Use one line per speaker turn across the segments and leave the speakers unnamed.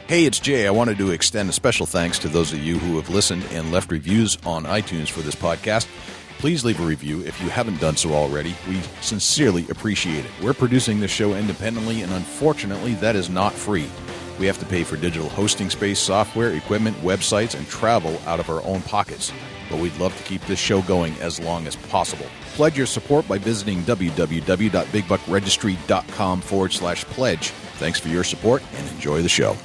Hey, it's Jay. I wanted to extend a special thanks to those of you who have listened and left reviews on iTunes for this podcast. Please leave a review if you haven't done so already. We sincerely appreciate it. We're producing this show independently, and unfortunately, that is not free. We have to pay for digital hosting space, software, equipment, websites, and travel out of our own pockets. But we'd love to keep this show going as long as possible. Pledge your support by visiting www.bigbuckregistry.com/pledge. Thanks for your support and enjoy the show.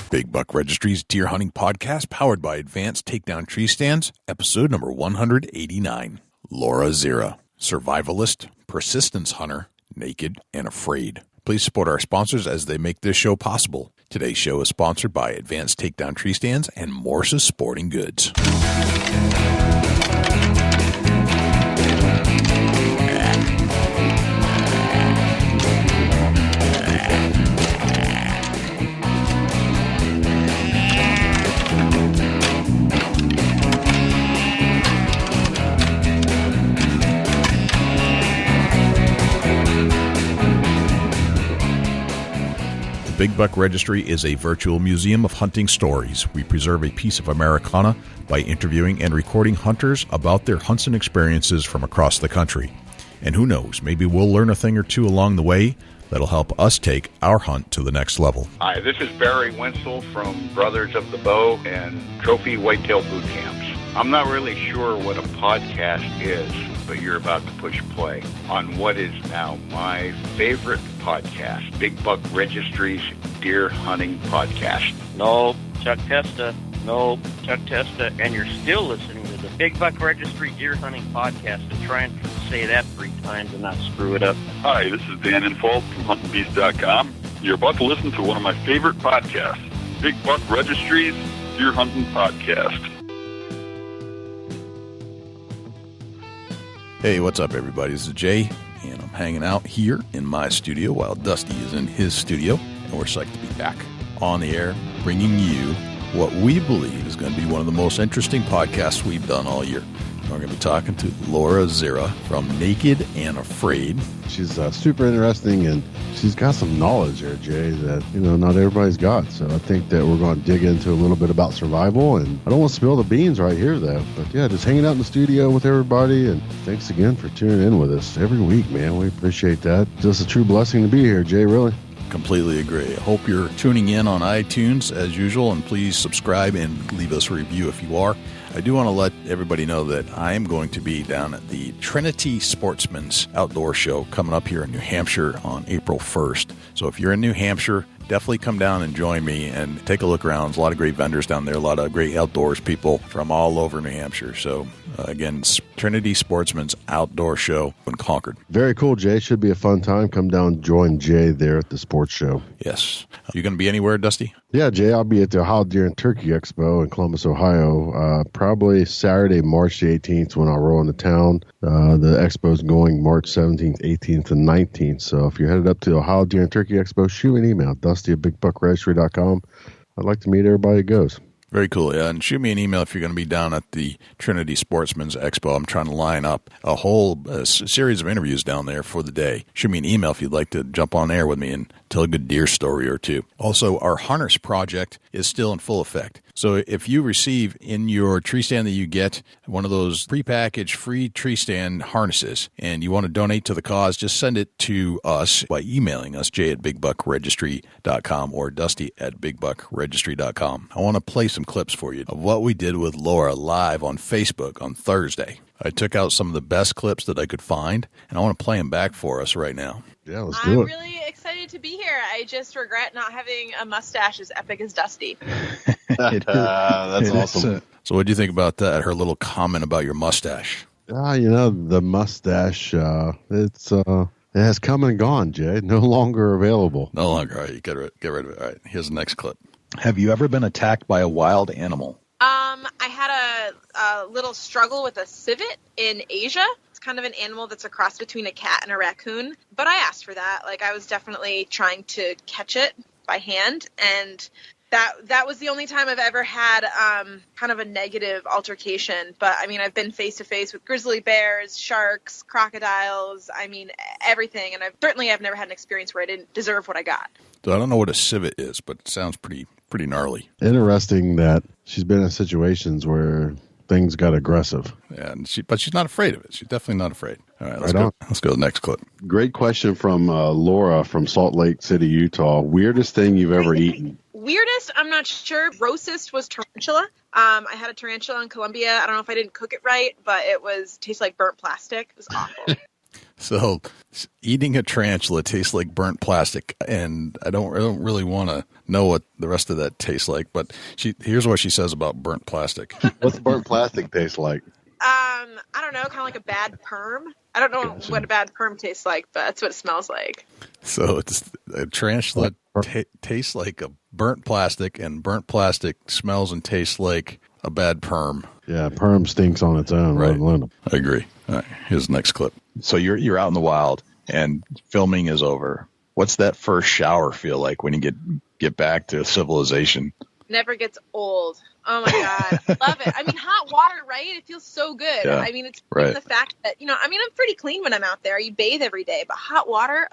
Big Buck Registry's Deer Hunting Podcast, powered by Advanced Takedown Tree Stands, episode number 189. Laura Zerra, Survivalist, Persistence Hunter, Naked and Afraid. Please support our sponsors as they make this show possible. Today's show is sponsored by Advanced Takedown Tree Stands and Morse's Sporting Goods. Big Buck Registry is a virtual museum of hunting stories. We preserve a piece of Americana by interviewing and recording hunters about their hunts and experiences from across the country. And who knows, maybe we'll learn a thing or two along the way that'll help us take our hunt to the next level.
Hi, this is Barry Wenzel from Brothers of the Bow and Trophy Whitetail Boot Camps. I'm not really sure what a podcast is, but you're about to push play on what is now my favorite podcast, Big Buck Registry's Deer Hunting Podcast.
No, Chuck Testa. No, Chuck Testa. And you're still listening to the Big Buck Registry Deer Hunting Podcast and trying to say that 3 times and not screw it up.
Hi, this is Dan Infold from HuntingBeast.com. You're about to listen to one of my favorite podcasts, Big Buck Registry's Deer Hunting Podcast.
Hey, what's up, everybody? This is Jay, and I'm hanging out here in my studio while Dusty is in his studio, and we're psyched to be back on the air, bringing you what we believe is going to be one of the most interesting podcasts we've done all year. We're going to be talking to Laura Zerra from Naked and Afraid.
She's super interesting, and she's got some knowledge there, Jay, that, not everybody's got. So I think that we're going to dig into a little bit about survival, and I don't want to spill the beans right here, though. But, yeah, just hanging out in the studio with everybody, and thanks again for tuning in with us every week, man. We appreciate that. Just a true blessing to be here, Jay, really.
Completely agree. I hope you're tuning in on iTunes as usual, and please subscribe and leave us a review if you are. I do want to let everybody know that I am going to be down at the Trinity Sportsman's Outdoor Show coming up here in New Hampshire on April 1st. So if you're in New Hampshire, definitely come down and join me and take a look around. There's a lot of great vendors down there, a lot of great outdoors people from all over New Hampshire. So again, Trinity Sportsman's Outdoor Show in Concord.
Very cool, Jay. Should be a fun time. Come down and join Jay there at the sports show.
Yes. You going to be anywhere, Dusty?
Yeah, Jay, I'll be at the Ohio Deer and Turkey Expo in Columbus, Ohio, probably Saturday, March the 18th when I'll roll into town. The expo is going March 17th, 18th, and 19th. So if you're headed up to the Ohio Deer and Turkey Expo, shoot me an email, dusty@bigbuckregistry.com. I'd like to meet everybody that goes.
Very cool. Yeah, and shoot me an email if you're going to be down at the Trinity Sportsman's Expo. I'm trying to line up a whole series of interviews down there for the day. Shoot me an email if you'd like to jump on air with me and tell a good deer story or two. Also, our harness project is still in full effect. So if you receive in your tree stand that you get one of those prepackaged free tree stand harnesses and you want to donate to the cause, just send it to us by emailing us, jay@bigbuckregistry.com or dusty@bigbuckregistry.com. I want to play some clips for you of what we did with Laura live on Facebook on Thursday. I took out some of the best clips that I could find, and I want to play them back for us right now.
Yeah, let's do it.
I'm really excited to be here. I just regret not having a mustache as epic as Dusty.
That's awesome.
So what do you think about that, her little comment about your mustache?
The mustache, it has come and gone, Jay. No longer available.
No longer. All right, you get rid of it. All right, here's the next clip.
Have you ever been attacked by a wild animal?
I had a little struggle with a civet in Asia. It's kind of an animal that's a cross between a cat and a raccoon. But I asked for that. I was definitely trying to catch it by hand. And That was the only time I've ever had kind of a negative altercation. But I mean, I've been face to face with grizzly bears, sharks, crocodiles. I mean, everything. And I've never had an experience where I didn't deserve what I got.
So I don't know what a civet is, but it sounds pretty gnarly.
Interesting that she's been in situations where things got aggressive.
Yeah, but she's not afraid of it. She's definitely not afraid. All right, let's go to the next clip.
Great question from Laura from Salt Lake City, Utah. Weirdest thing you've ever eaten?
Weirdest, I'm not sure. Grossest was tarantula. I had a tarantula in Colombia. I don't know if I didn't cook it right, but it tastes like burnt plastic. It was awful.
So eating a tarantula tastes like burnt plastic, and I don't really want to know what the rest of that tastes like, but here's what she says about burnt plastic.
What's burnt plastic taste like?
I don't know, kind of like a bad perm. I don't know what a bad perm tastes like, but that's what it smells like.
So it's a tarantula tastes like a burnt plastic, and burnt plastic smells and tastes like a bad perm.
Yeah, perm stinks on its own.
Right. I agree. All right, here's the next clip.
So you're out in the wild and filming is over. What's that first shower feel like when you get back to civilization?
Never gets old. Oh my God. I love it. I mean, hot water, right? It feels so good.
Yeah,
I mean, it's the fact that, I'm pretty clean when I'm out there. You bathe every day, but hot water,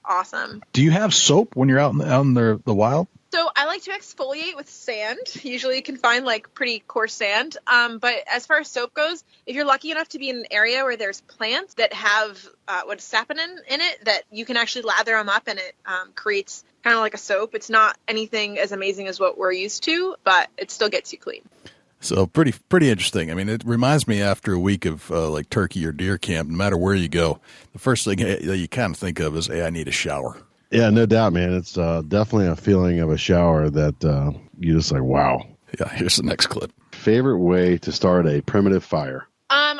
awesome.
Do you have soap when you're out in the wild?
So I like to exfoliate with sand. Usually you can find like pretty coarse sand. But as far as soap goes, if you're lucky enough to be in an area where there's plants that have saponin in it, that you can actually lather them up and it creates kind of like a soap. It's not anything as amazing as what we're used to, but it still gets you clean.
So pretty interesting. I mean, it reminds me after a week of like turkey or deer camp, no matter where you go, the first thing that you kind of think of is, hey, I need a shower.
Yeah, no doubt, man. It's definitely a feeling of a shower that you just like, wow.
Yeah, here's the next clip.
Favorite way to start a primitive fire?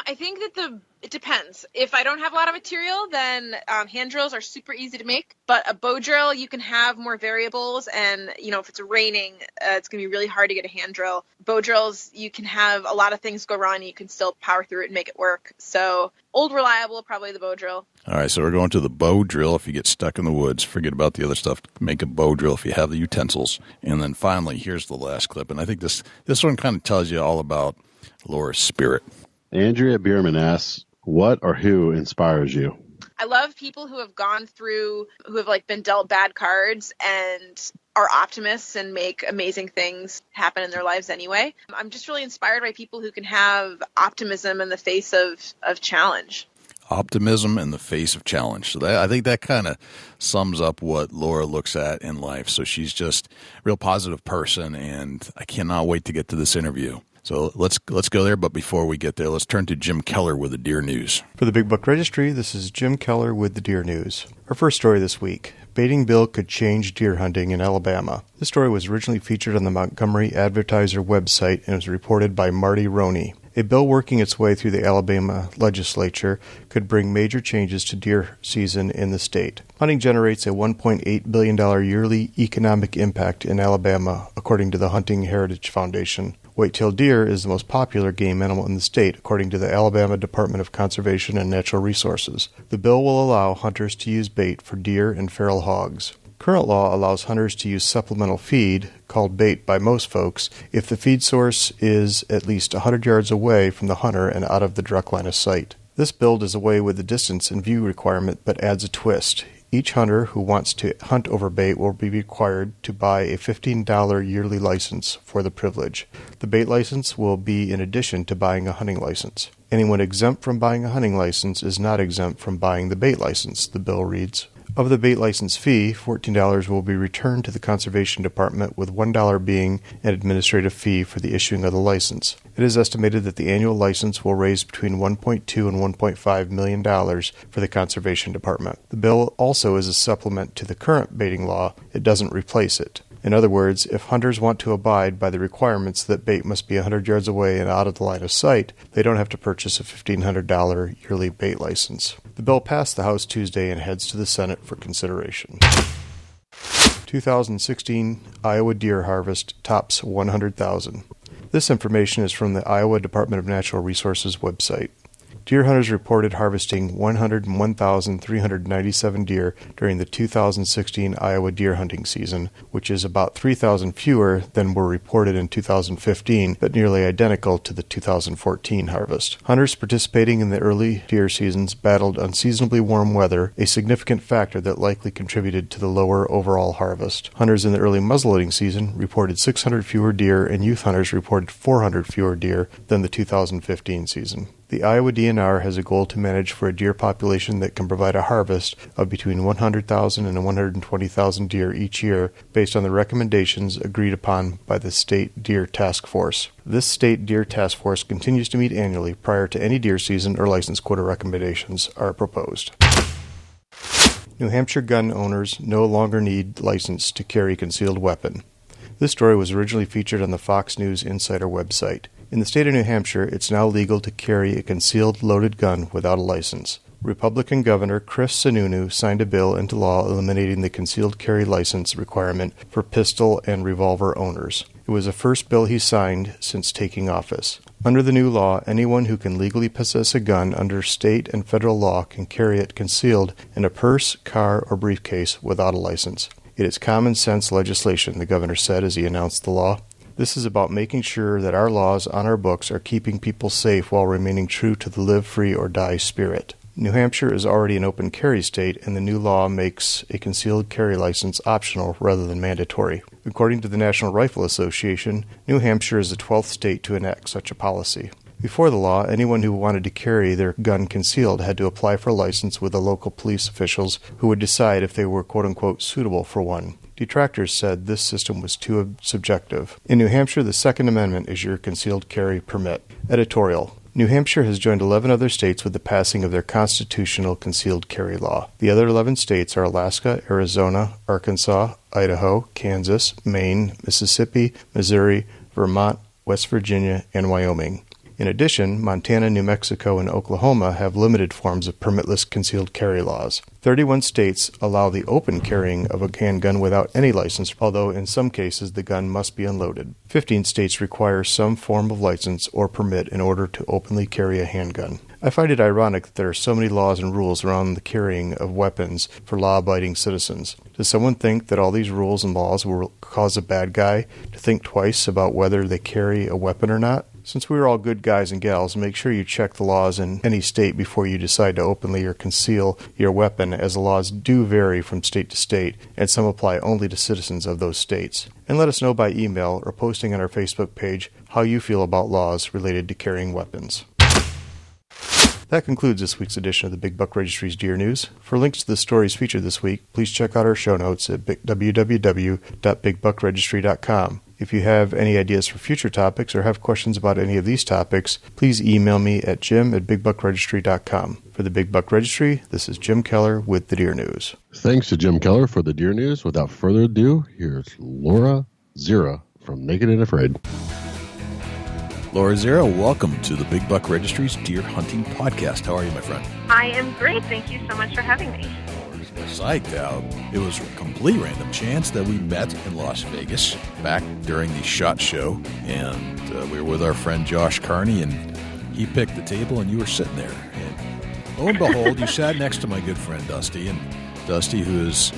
I think that it depends. If I don't have a lot of material, then hand drills are super easy to make. But a bow drill, you can have more variables. And, if it's raining, it's going to be really hard to get a hand drill. Bow drills, you can have a lot of things go wrong. You can still power through it and make it work. So old, reliable, probably the bow drill. All
right, so we're going to the bow drill. If you get stuck in the woods, forget about the other stuff. Make a bow drill if you have the utensils. And then finally, here's the last clip. And I think this one kind of tells you all about Laura's spirit.
Andrea Bierman asks, what or who inspires you?
I love people who have gone through, who have been dealt bad cards and are optimists and make amazing things happen in their lives anyway. I'm just really inspired by people who can have optimism in the face of challenge.
Optimism in the face of challenge. So I think that kind of sums up what Laura looks at in life. So she's just a real positive person, and I cannot wait to get to this interview. So let's go there, but before we get there, let's turn to Jim Keller with the Deer News.
For the Big Buck Registry, this is Jim Keller with the Deer News. Our first story this week, baiting bill could change deer hunting in Alabama. This story was originally featured on the Montgomery Advertiser website and was reported by Marty Roney. A bill working its way through the Alabama legislature could bring major changes to deer season in the state. Hunting generates a $1.8 billion yearly economic impact in Alabama, according to the Hunting Heritage Foundation. White-tailed deer is the most popular game animal in the state, according to the Alabama Department of Conservation and Natural Resources. The bill will allow hunters to use bait for deer and feral hogs. Current law allows hunters to use supplemental feed, called bait by most folks, if the feed source is at least 100 yards away from the hunter and out of the direct line of sight. This bill does away with the distance and view requirement, but adds a twist. Each hunter who wants to hunt over bait will be required to buy a $15 yearly license for the privilege. The bait license will be in addition to buying a hunting license. Anyone exempt from buying a hunting license is not exempt from buying the bait license, the bill reads. Of the bait license fee, $14 will be returned to the Conservation Department, with $1 being an administrative fee for the issuing of the license. It is estimated that the annual license will raise between $1.2 and $1.5 million for the Conservation Department. The bill also is a supplement to the current baiting law. It doesn't replace it. In other words, if hunters want to abide by the requirements that bait must be 100 yards away and out of the line of sight, they don't have to purchase a $1,500 yearly bait license. The bill passed the House Tuesday and heads to the Senate for consideration. 2016 Iowa deer harvest tops 100,000. This information is from the Iowa Department of Natural Resources website. deer hunters reported harvesting 101,397 deer during the 2016 Iowa deer hunting season, which is about 3,000 fewer than were reported in 2015, but nearly identical to the 2014 harvest. Hunters participating in the early deer seasons battled unseasonably warm weather, a significant factor that likely contributed to the lower overall harvest. Hunters in the early muzzleloading season reported 600 fewer deer, and youth hunters reported 400 fewer deer than the 2015 season. The Iowa DNR has a goal to manage for a deer population that can provide a harvest of between 100,000 and 120,000 deer each year based on the recommendations agreed upon by the State Deer Task Force. This State Deer Task Force continues to meet annually prior to any deer season or license quota recommendations are proposed. New Hampshire gun owners no longer need license to carry concealed weapon. This story was originally featured on the Fox News Insider website. In the state of New Hampshire, it's now legal to carry a concealed loaded gun without a license. Republican Governor Chris Sununu signed a bill into law eliminating the concealed carry license requirement for pistol and revolver owners. It was the first bill he signed since taking office. Under the new law, anyone who can legally possess a gun under state and federal law can carry it concealed in a purse, car, or briefcase without a license. It is common sense legislation, the governor said as he announced the law. This is about making sure that our laws on our books are keeping people safe while remaining true to the live free or die spirit. New Hampshire is already an open carry state, and the new law makes a concealed carry license optional rather than mandatory. According to the National Rifle Association, New Hampshire is the 12th state to enact such a policy. Before the law, anyone who wanted to carry their gun concealed had to apply for a license with the local police officials who would decide if they were quote-unquote suitable for one. Detractors said this system was too subjective. In New Hampshire, the Second Amendment is your concealed carry permit. Editorial. New Hampshire has joined 11 other states with the passing of their constitutional concealed carry law. The other 11 states are Alaska, Arizona, Arkansas, Idaho, Kansas, Maine, Mississippi, Missouri, Vermont, West Virginia, and Wyoming. In addition, Montana, New Mexico, and Oklahoma have limited forms of permitless concealed carry laws. 31 states allow the open carrying of a handgun without any license, although in some cases the gun must be unloaded. 15 states require some form of license or permit in order to openly carry a handgun. I find it ironic that there are so many laws and rules around the carrying of weapons for law-abiding citizens. Does someone think that all these rules and laws will cause a bad guy to think twice about whether they carry a weapon or not? Since we are all good guys and gals, make sure you check the laws in any state before you decide to openly or conceal your weapon, as the laws do vary from state to state, and some apply only to citizens of those states. And let us know by email or posting on our Facebook page how you feel about laws related to carrying weapons. That concludes this week's edition of the Big Buck Registry's Deer News. For links to the stories featured this week, please check out our show notes at www.bigbuckregistry.com. If you have any ideas for future topics or have questions about any of these topics, please email me at jim@bigbuckregistry.com. For the Big Buck Registry, this is Jim Keller with the Deer News.
Thanks to Jim Keller for the Deer News. Without further ado, here's Laura Zerra from Naked and Afraid.
Laura Zerra, welcome to the Big Buck Registry's Deer Hunting Podcast. How are you, my friend?
I am great. Thank you so much for having me.
Psyched out. It was a complete random chance that we met in Las Vegas back during the SHOT Show, and we were with our friend Josh Carney, and he picked the table, and you were sitting there. And lo and behold, you sat next to my good friend Dusty, and Dusty, who is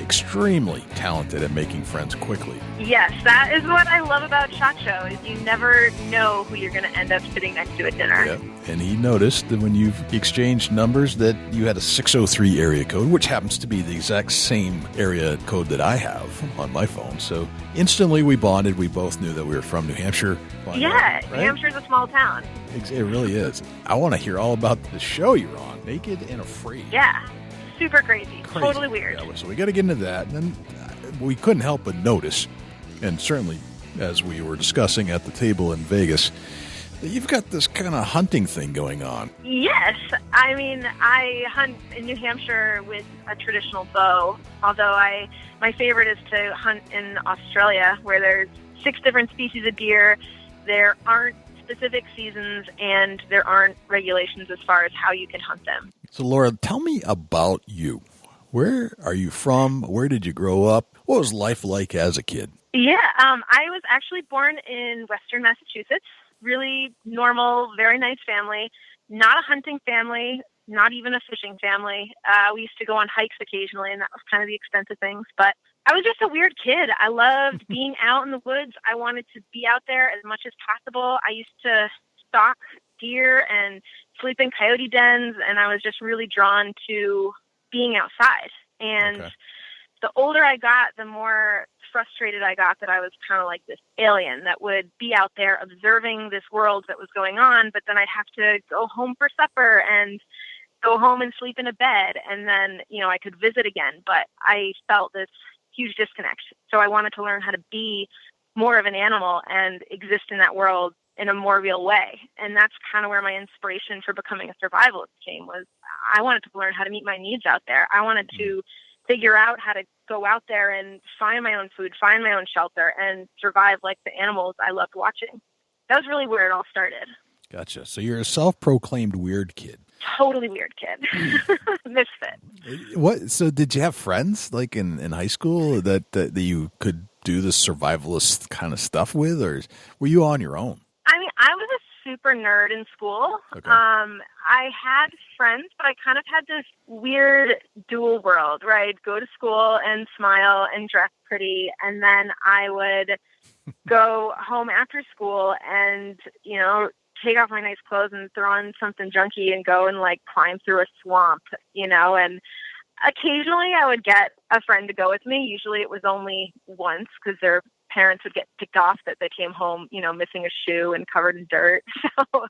extremely talented at making friends quickly.
Yes, that is what I love about SHOT Show, is you never know who you're going to end up sitting next to at dinner.
Yep. And he noticed that when you've exchanged numbers that you had a 603 area code, which happens to be the exact same area code that I have on my phone. So instantly we bonded. We both knew that we were from New Hampshire.
Yeah,
right?
New Hampshire's a small town.
It really is. I want to hear all about the show you're on, Naked and Afraid.
Yeah. Super crazy. Totally weird.
Yeah, so we got to get into that. And then we couldn't help but notice, and certainly as we were discussing at the table in Vegas, that you've got this kind of hunting thing going on.
Yes. I mean, I hunt in New Hampshire with a traditional bow, although my favorite is to hunt in Australia, where there's 6 different species of deer. There aren't specific seasons, and there aren't regulations as far as how you can hunt them.
So, Laura, tell me about you. Where are you from? Where did you grow up? What was life like as a kid?
Yeah, I was actually born in Western Massachusetts. Really normal, very nice family.
not a hunting family, not even a fishing family. We used to go on hikes occasionally, and that was kind of the extent of things. But I was just a weird kid. I loved being out in the woods. I wanted to be out there as much as possible. I used to stalk deer and sleep in coyote dens, and I was just really drawn to being outside. And the older I got, the more frustrated I got that I was kind of like this alien that would be out there observing this world that was going on, but then I'd have to go home for supper and go home and sleep in a bed, and then, you know, I could visit again. But I felt this huge disconnect. So I wanted to learn how to be more of an animal and exist in that world in a more real way. And that's kind of where my inspiration for becoming a survivalist came, was I wanted to learn how to meet my needs out there. I wanted to figure out how to go out there and find my own food, find my own shelter, and survive like the animals I loved watching. That was really where it all started.
Gotcha. So you're a self-proclaimed weird kid.
Totally weird kid. Misfit.
What? So did you have friends like in high school that you could do this survivalist kind of stuff with, or were you on your own?
I mean, I was a super nerd in school.
Okay.
I had friends, but I kind of had this weird dual world where I'd go to school and smile and dress pretty, and then I would go home after school and, you know, take off my nice clothes and throw on something junky and go and like climb through a swamp, you know, and occasionally I would get a friend to go with me. Usually it was only once because their parents would get ticked off that they came home, you know, missing a shoe and covered in dirt. So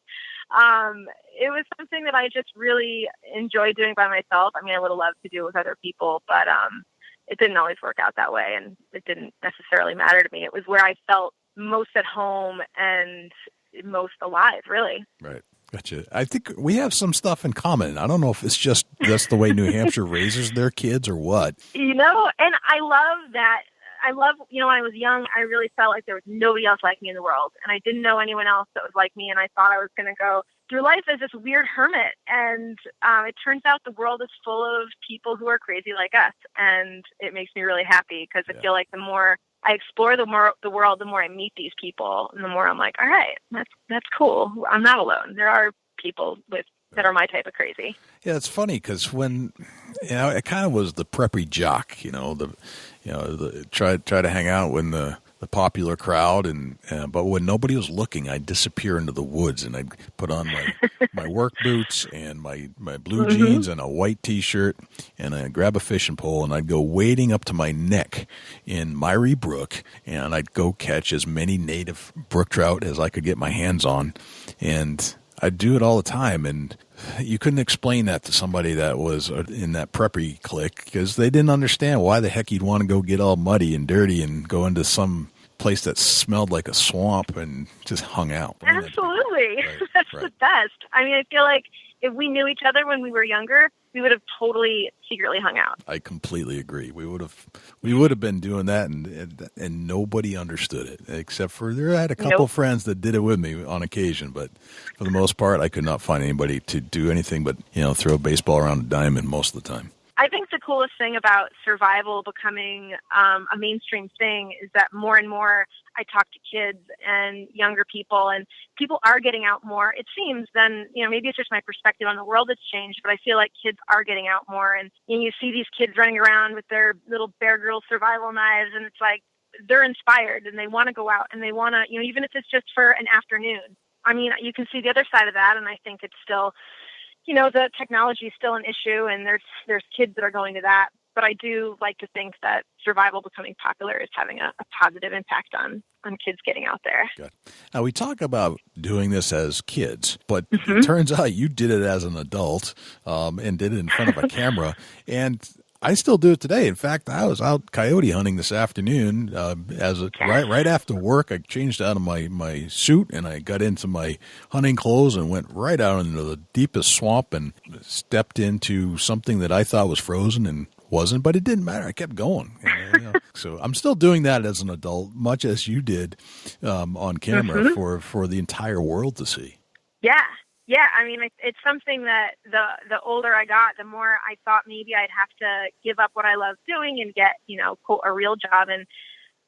it was something that I just really enjoyed doing by myself. I mean, I would have loved to do it with other people, but it didn't always work out that way, and it didn't necessarily matter to me. It was where I felt most at home and most alive, really.
Right. Gotcha. I think we have some stuff in common. I don't know if it's just that's the way New Hampshire raises their kids or what.
You know, and I love that. You know, when I was young, I really felt like there was nobody else like me in the world, and I didn't know anyone else that was like me, and I thought I was going to go through life as this weird hermit, and it turns out the world is full of people who are crazy like us, and it makes me really happy because I feel like the more I explore the world, the more I meet these people, and the more I'm like, all right, that's cool. I'm not alone. There are people that are my type of crazy.
Yeah, it's funny because when, you know, it kind of was the preppy jock, try to hang out when the popular crowd, but when nobody was looking, I'd disappear into the woods and I'd put on my work boots and my blue jeans and a white T-shirt, and I'd grab a fishing pole and I'd go wading up to my neck in miry brook, and I'd go catch as many native brook trout as I could get my hands on, and I'd do it all the time. And you couldn't explain that to somebody that was in that preppy clique because they didn't understand why the heck you'd want to go get all muddy and dirty and go into some place that smelled like a swamp and just hung out.
Absolutely. That's the best. I mean, I feel like if we knew each other when we were younger, we would have totally secretly hung out.
I completely agree. We would have been doing that, and nobody understood it, except for I had a couple friends that did it with me on occasion, but for the most part, I could not find anybody to do anything but, you know, throw a baseball around a diamond most of the time.
I think the coolest thing about survival becoming a mainstream thing is that more and more I talk to kids and younger people, and people are getting out more. It seems then, you know, maybe it's just my perspective on the world that's changed, but I feel like kids are getting out more, and you see these kids running around with their little Bear Grylls survival knives, and it's like they're inspired and they want to go out and they want to, you know, even if it's just for an afternoon. I mean, you can see the other side of that, and I think it's still, you know, the technology is still an issue, and there's kids that are going to that. But I do like to think that survival becoming popular is having a positive impact on kids getting out there.
Good. Now, we talk about doing this as kids, but it turns out you did it as an adult and did it in front of a camera. And I still do it today. In fact, I was out coyote hunting this afternoon. Right after work, I changed out of my suit and I got into my hunting clothes and went right out into the deepest swamp and stepped into something that I thought was frozen and wasn't, but it didn't matter. I kept going. So I'm still doing that as an adult, much as you did on camera for the entire world to see.
Yeah. Yeah, I mean, it's something that the older I got, the more I thought maybe I'd have to give up what I love doing and get, you know, quote, a real job. And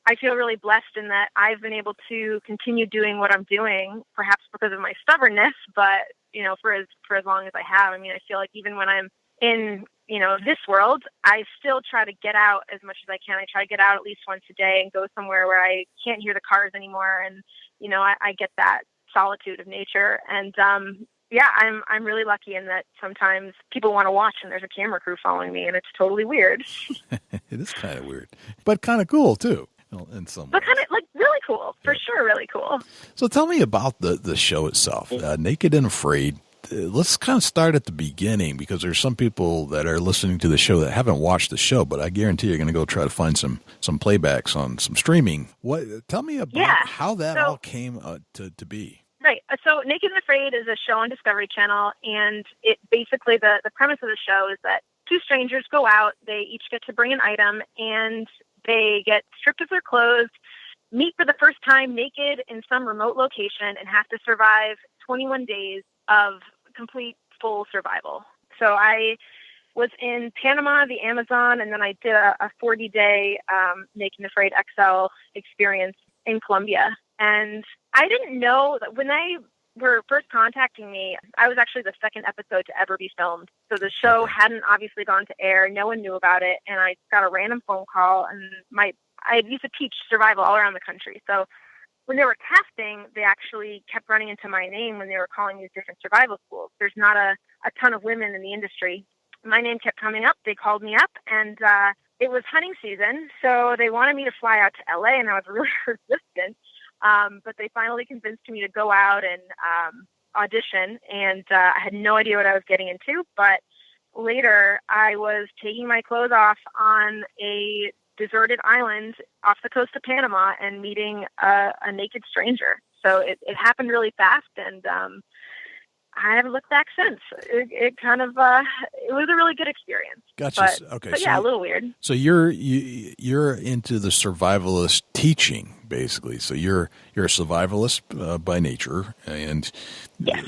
I feel really blessed in that I've been able to continue doing what I'm doing, perhaps because of my stubbornness, but for as long as I have. I mean, I feel like even when I'm in, this world, I still try to get out as much as I can. I try to get out at least once a day and go somewhere where I can't hear the cars anymore. And, I get that solitude of nature. And, I'm really lucky in that sometimes people want to watch and there's a camera crew following me, and it's totally weird.
It is kind of weird, but kind of cool too. In some
but kind of like really cool, for sure, really cool.
So tell me about the show itself, Naked and Afraid. Let's kind of start at the beginning, because there's some people that are listening to the show that haven't watched the show, but I guarantee you're going to go try to find some playbacks on some streaming. Tell me about how that all came to be.
Right. So Naked and Afraid is a show on Discovery Channel, and it basically, the premise of the show is that two strangers go out, they each get to bring an item, and they get stripped of their clothes, meet for the first time naked in some remote location, and have to survive 21 days of complete full survival. So I was in Panama, the Amazon, and then I did a 40-day Naked and Afraid XL experience in Colombia. And I didn't know that when they were first contacting me, I was actually the second episode to ever be filmed. So the show hadn't obviously gone to air. No one knew about it. And I got a random phone call, and I used to teach survival all around the country. So when they were casting, they actually kept running into my name when they were calling these different survival schools. There's not a ton of women in the industry. My name kept coming up. They called me up, and it was hunting season. So they wanted me to fly out to LA, and I was really resistant. But they finally convinced me to go out and audition, and I had no idea what I was getting into. But later, I was taking my clothes off on a deserted island off the coast of Panama and meeting a naked stranger. So it happened really fast, and I haven't looked back since. It kind of it was a really good experience.
Gotcha.
But yeah, a little weird.
So you're into the survivalist teaching, basically. So you're a survivalist by nature, and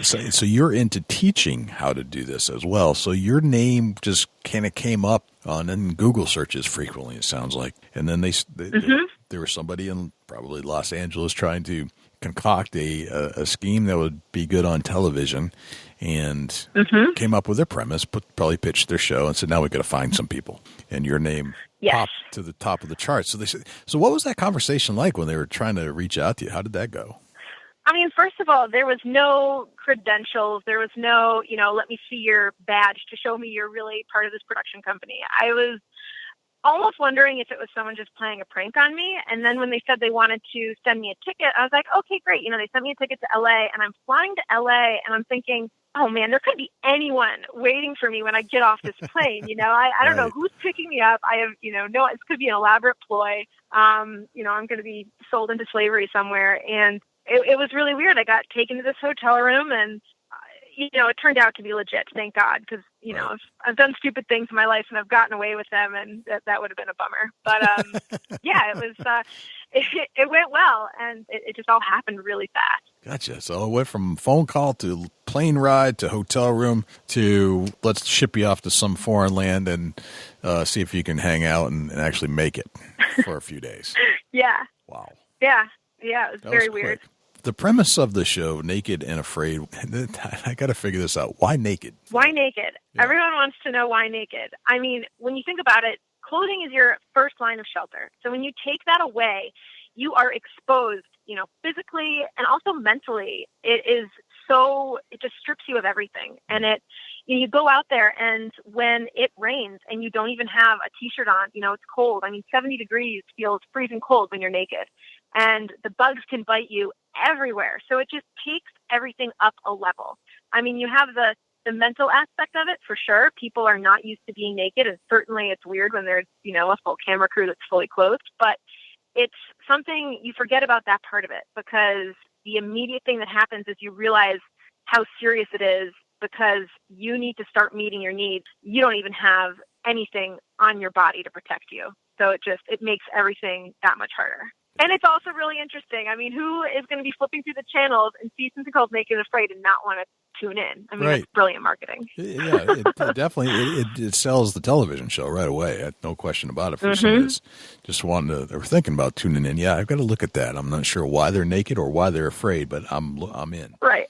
so you're into teaching how to do this as well. So your name just kind of came up on Google searches frequently, it sounds like, and then there was somebody in probably Los Angeles trying to concoct a scheme that would be good on television, and came up with their premise, probably pitched their show, and said, now we got to find some people. And your name popped to the top of the chart. So they said, so what was that conversation like when they were trying to reach out to you? How did that go?
I mean, first of all, there was no credentials. There was no, let me see your badge to show me you're really part of this production company. I was almost wondering if it was someone just playing a prank on me. And then when they said they wanted to send me a ticket, I was like, okay, great. They sent me a ticket to LA, and I'm flying to LA, and I'm thinking, oh man, there could be anyone waiting for me when I get off this plane. I don't know who's picking me up. I have, no, it could be an elaborate ploy. I'm going to be sold into slavery somewhere. And it was really weird. I got taken to this hotel room, and it turned out to be legit, thank God, because, I've done stupid things in my life and I've gotten away with them, and that would have been a bummer. But, it was, it went well, and it just all happened really fast.
Gotcha. So it went from phone call to plane ride to hotel room to let's ship you off to some foreign land and see if you can hang out and actually make it for a few days.
Yeah.
Wow.
Yeah. Yeah. It was very weird.
The premise of the show, Naked and Afraid, I got to figure this out. Why naked?
Why naked? Yeah. Everyone wants to know why naked. I mean, when you think about it, clothing is your first line of shelter. So when you take that away, you are exposed, physically and also mentally. It just strips you of everything. And you go out there, and when it rains and you don't even have a t-shirt on, it's cold. I mean, 70 degrees feels freezing cold when you're naked. And the bugs can bite you everywhere. So it just takes everything up a level. I mean, you have the mental aspect of it for sure. People are not used to being naked, and certainly it's weird when there's, a full camera crew that's fully clothed. But it's something you forget about that part of it, because the immediate thing that happens is you realize how serious it is, because you need to start meeting your needs. You don't even have anything on your body to protect you. So it makes everything that much harder. And it's also really interesting. I mean, who is going to be flipping through the channels and see something called Naked and Afraid and not want to tune in? I mean, It's brilliant marketing.
Yeah, it definitely it sells the television show right away. No question about it. For someone that's just wanting to, or thinking about tuning in, I've got to look at that. I'm not sure why they're naked or why they're afraid, but I'm in.
Right.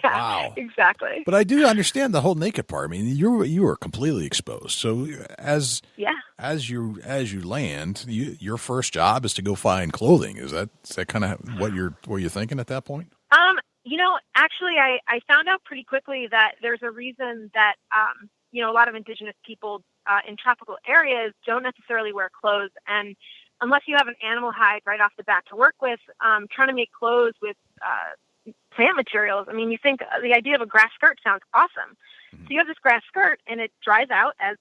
Wow.
Exactly.
But I do understand the whole naked part. I mean, you were completely exposed. So as you land, your first job is to go find clothing. Is that kind of what you're thinking at that point?
Actually, I found out pretty quickly that there's a reason that a lot of indigenous people in tropical areas don't necessarily wear clothes, and unless you have an animal hide right off the bat to work with, trying to make clothes with plant materials. I mean, you think the idea of a grass skirt sounds awesome. So you have this grass skirt and it dries out as,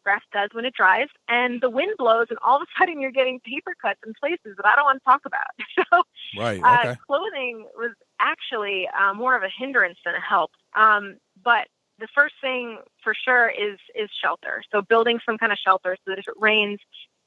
grass does when it dries, and the wind blows and all of a sudden you're getting paper cuts in places that I don't want to talk about. So
right, okay.
Clothing was actually more of a hindrance than a help. But the first thing for sure is shelter. So building some kind of shelter so that if it rains,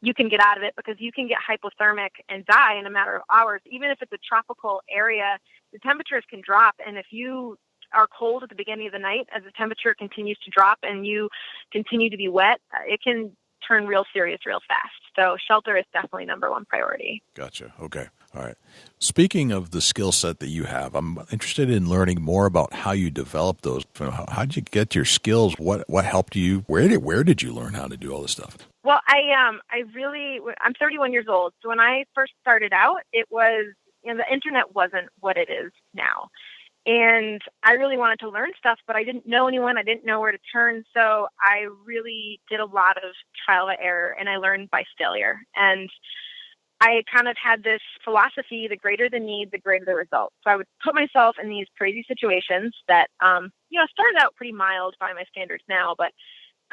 you can get out of it, because you can get hypothermic and die in a matter of hours. Even if it's a tropical area, the temperatures can drop. And if you are cold at the beginning of the night, as the temperature continues to drop and you continue to be wet, it can turn real serious real fast. So shelter is definitely number one priority.
Gotcha. Okay. All right. Speaking of the skill set that you have, I'm interested in learning more about how you develop those. How did you get your skills? What helped you? Where did you learn how to do all this stuff?
Well, I'm 31 years old. So when I first started out, it was, the internet wasn't what it is now. And I really wanted to learn stuff, but I didn't know anyone. I didn't know where to turn. So I really did a lot of trial and error, and I learned by failure. And I kind of had this philosophy: the greater the need, the greater the result. So I would put myself in these crazy situations that, started out pretty mild by my standards now, but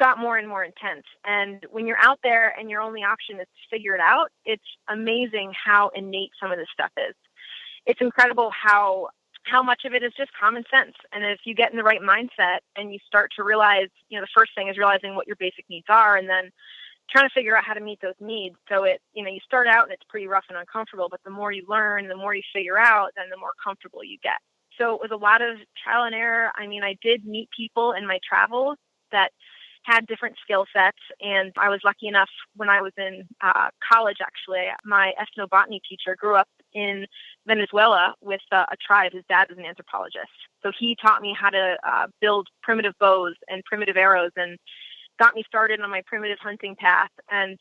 got more and more intense. And when you're out there and your only option is to figure it out, it's amazing how innate some of this stuff is. It's incredible how much of it is just common sense. And if you get in the right mindset and you start to realize, the first thing is realizing what your basic needs are, and then trying to figure out how to meet those needs. So you start out and it's pretty rough and uncomfortable, but the more you learn, the more you figure out, then the more comfortable you get. So it was a lot of trial and error. I mean, I did meet people in my travels that had different skill sets. And I was lucky enough when I was in college, actually, my ethnobotany teacher grew up in Venezuela with a tribe. His dad was an anthropologist. So he taught me how to build primitive bows and primitive arrows, and got me started on my primitive hunting path. And,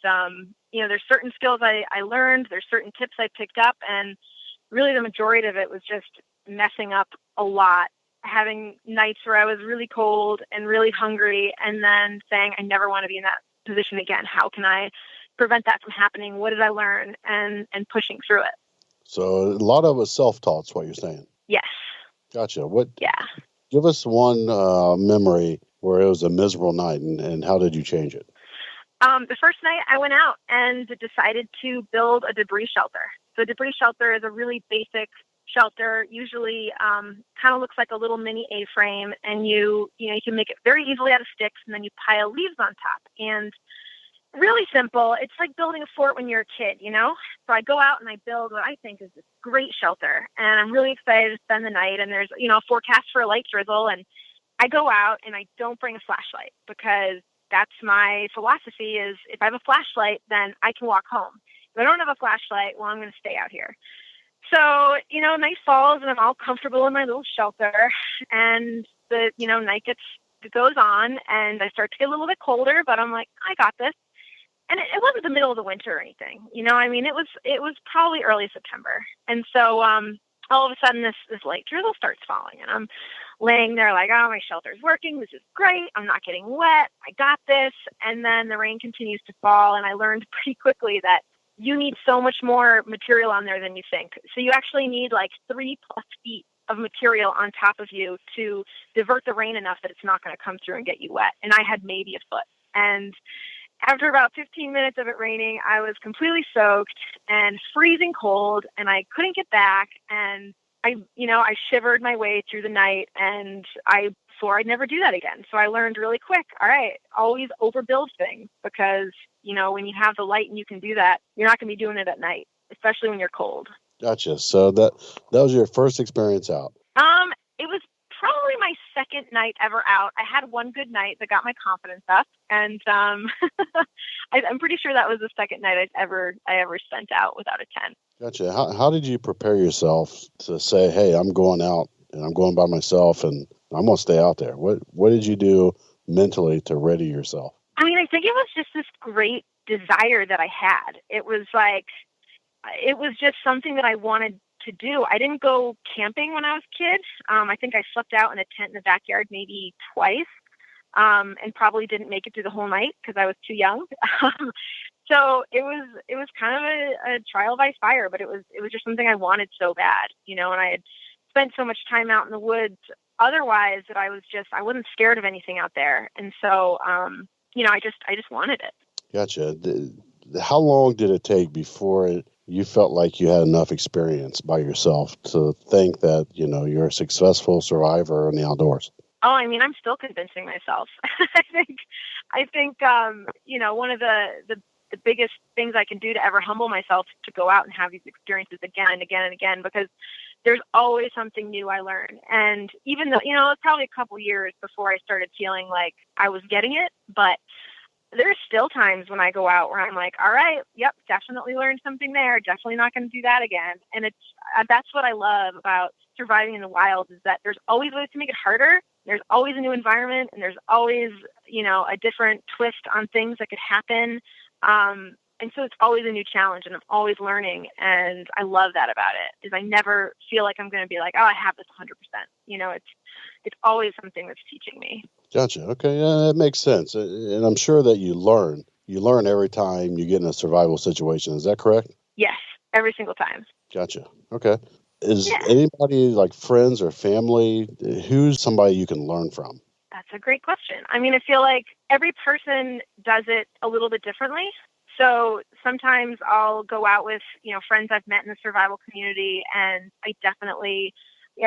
there's certain skills I learned, there's certain tips I picked up, and really the majority of it was just messing up a lot, having nights where I was really cold and really hungry, and then saying, I never want to be in that position again. How can I prevent that from happening? What did I learn? And pushing through it.
So a lot of it self-taught is what you're saying.
Yes.
Gotcha.
Yeah.
Give us one memory where it was a miserable night, and how did you change it?
The first night I went out and decided to build a debris shelter. So a debris shelter is a really basic shelter, usually kind of looks like a little mini A-frame, and you can make it very easily out of sticks, and then you pile leaves on top. And really simple. It's like building a fort when you're a kid, So I go out and I build what I think is this great shelter, and I'm really excited to spend the night. And there's, a forecast for a light drizzle, and I go out and I don't bring a flashlight, because that's my philosophy is if I have a flashlight, then I can walk home. If I don't have a flashlight, well, I'm going to stay out here. So, night falls and I'm all comfortable in my little shelter, and the, night goes on and I start to get a little bit colder, but I'm like, I got this. And it wasn't the middle of the winter or anything, it was probably early September. And so, all of a sudden this light drizzle starts falling, and I'm laying there like, oh, my shelter's working. This is great. I'm not getting wet. I got this. And then the rain continues to fall. And I learned pretty quickly that you need so much more material on there than you think. So you actually need like 3+ feet of material on top of you to divert the rain enough that it's not going to come through and get you wet. And I had maybe a foot. And after about 15 minutes of it raining, I was completely soaked and freezing cold, and I couldn't get back. And I shivered my way through the night, and I swore I'd never do that again. So I learned really quick, all right, always overbuild things, because, when you have the light and you can do that, you're not going to be doing it at night, especially when you're cold.
Gotcha. So that was your first experience out.
It was probably my second night ever out. I had one good night that got my confidence up, and I'm pretty sure that was the second night I ever spent out without a tent.
Gotcha. How did you prepare yourself to say, hey, I'm going out and I'm going by myself, and I'm going to stay out there. What did you do mentally to ready yourself?
I mean, I think it was just this great desire that I had. It was just something that I wanted to do. I didn't go camping when I was a kid. I think I slept out in a tent in the backyard maybe twice, and probably didn't make it through the whole night because I was too young. So it was kind of a trial by fire, but it was just something I wanted so bad, and I had spent so much time out in the woods otherwise that I wasn't scared of anything out there. And so, I just wanted it.
Gotcha. How long did it take before you felt like you had enough experience by yourself to think that, you're a successful survivor in the outdoors?
Oh, I mean, I'm still convincing myself. I think, one of the biggest things I can do to ever humble myself is to go out and have these experiences again and again and again, because there's always something new I learn. And even though, it's probably a couple years before I started feeling like I was getting it, but there's still times when I go out where I'm like, all right, yep, definitely learned something there. Definitely not going to do that again. And that's what I love about surviving in the wild, is that there's always ways to make it harder. There's always a new environment, and there's always, a different twist on things that could happen. And so it's always a new challenge, and I'm always learning. And I love that about it, is I never feel like I'm going to be like, oh, I have this 100%. It's always something that's teaching me.
Gotcha. Okay. Yeah, that makes sense. And I'm sure that you learn every time you get in a survival situation. Is that correct?
Yes. Every single time.
Gotcha. Okay. Is anybody, like friends or family, who's somebody you can learn from?
That's a great question. I mean, I feel like every person does it a little bit differently. So sometimes I'll go out with, friends I've met in the survival community, and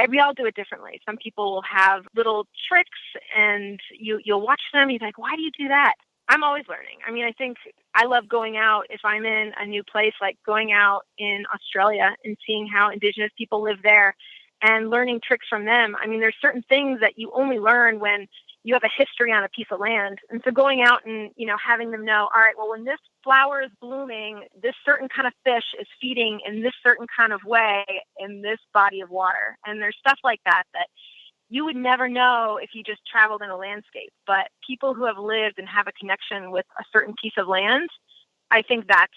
we all do it differently. Some people will have little tricks, and you'll watch them. You're like, why do you do that? I'm always learning. I mean, I think I love going out if I'm in a new place, like going out in Australia and seeing how Indigenous people live there and learning tricks from them. I mean, there's certain things that you only learn when you have a history on a piece of land. And so going out and, having them know, all right, well, when this flower is blooming, this certain kind of fish is feeding in this certain kind of way in this body of water. And there's stuff like that you would never know if you just traveled in a landscape. But people who have lived and have a connection with a certain piece of land, I think that's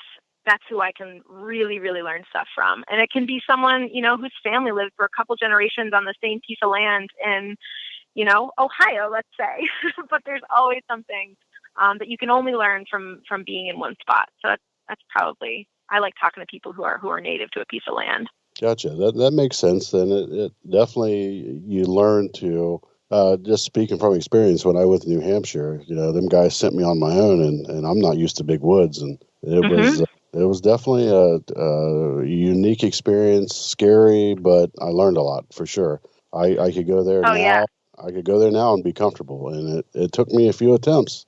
who I can really, really learn stuff from. And it can be someone, whose family lived for a couple generations on the same piece of land in, Ohio, let's say. But there's always something that you can only learn from being in one spot. So that's probably, I like talking to people who are native to a piece of land.
Gotcha. That makes sense. Then it definitely, you learn to, just speaking from experience, when I went to New Hampshire, them guys sent me on my own, and I'm not used to big woods, and it was definitely a unique experience, scary, but I learned a lot for sure. I could go there now.
Yeah.
I could go there now and be comfortable, and it took me a few attempts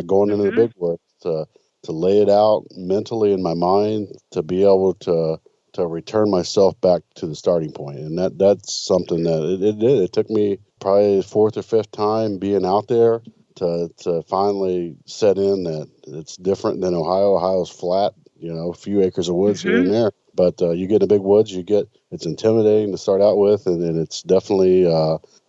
going into the big woods to lay it out mentally in my mind, to be able to return myself back to the starting point. And that's something that it did. It took me probably fourth or fifth time being out there to finally set in that it's different than Ohio. Ohio's flat, a few acres of woods here and there. But you get in the big woods, it's intimidating to start out with, and it's definitely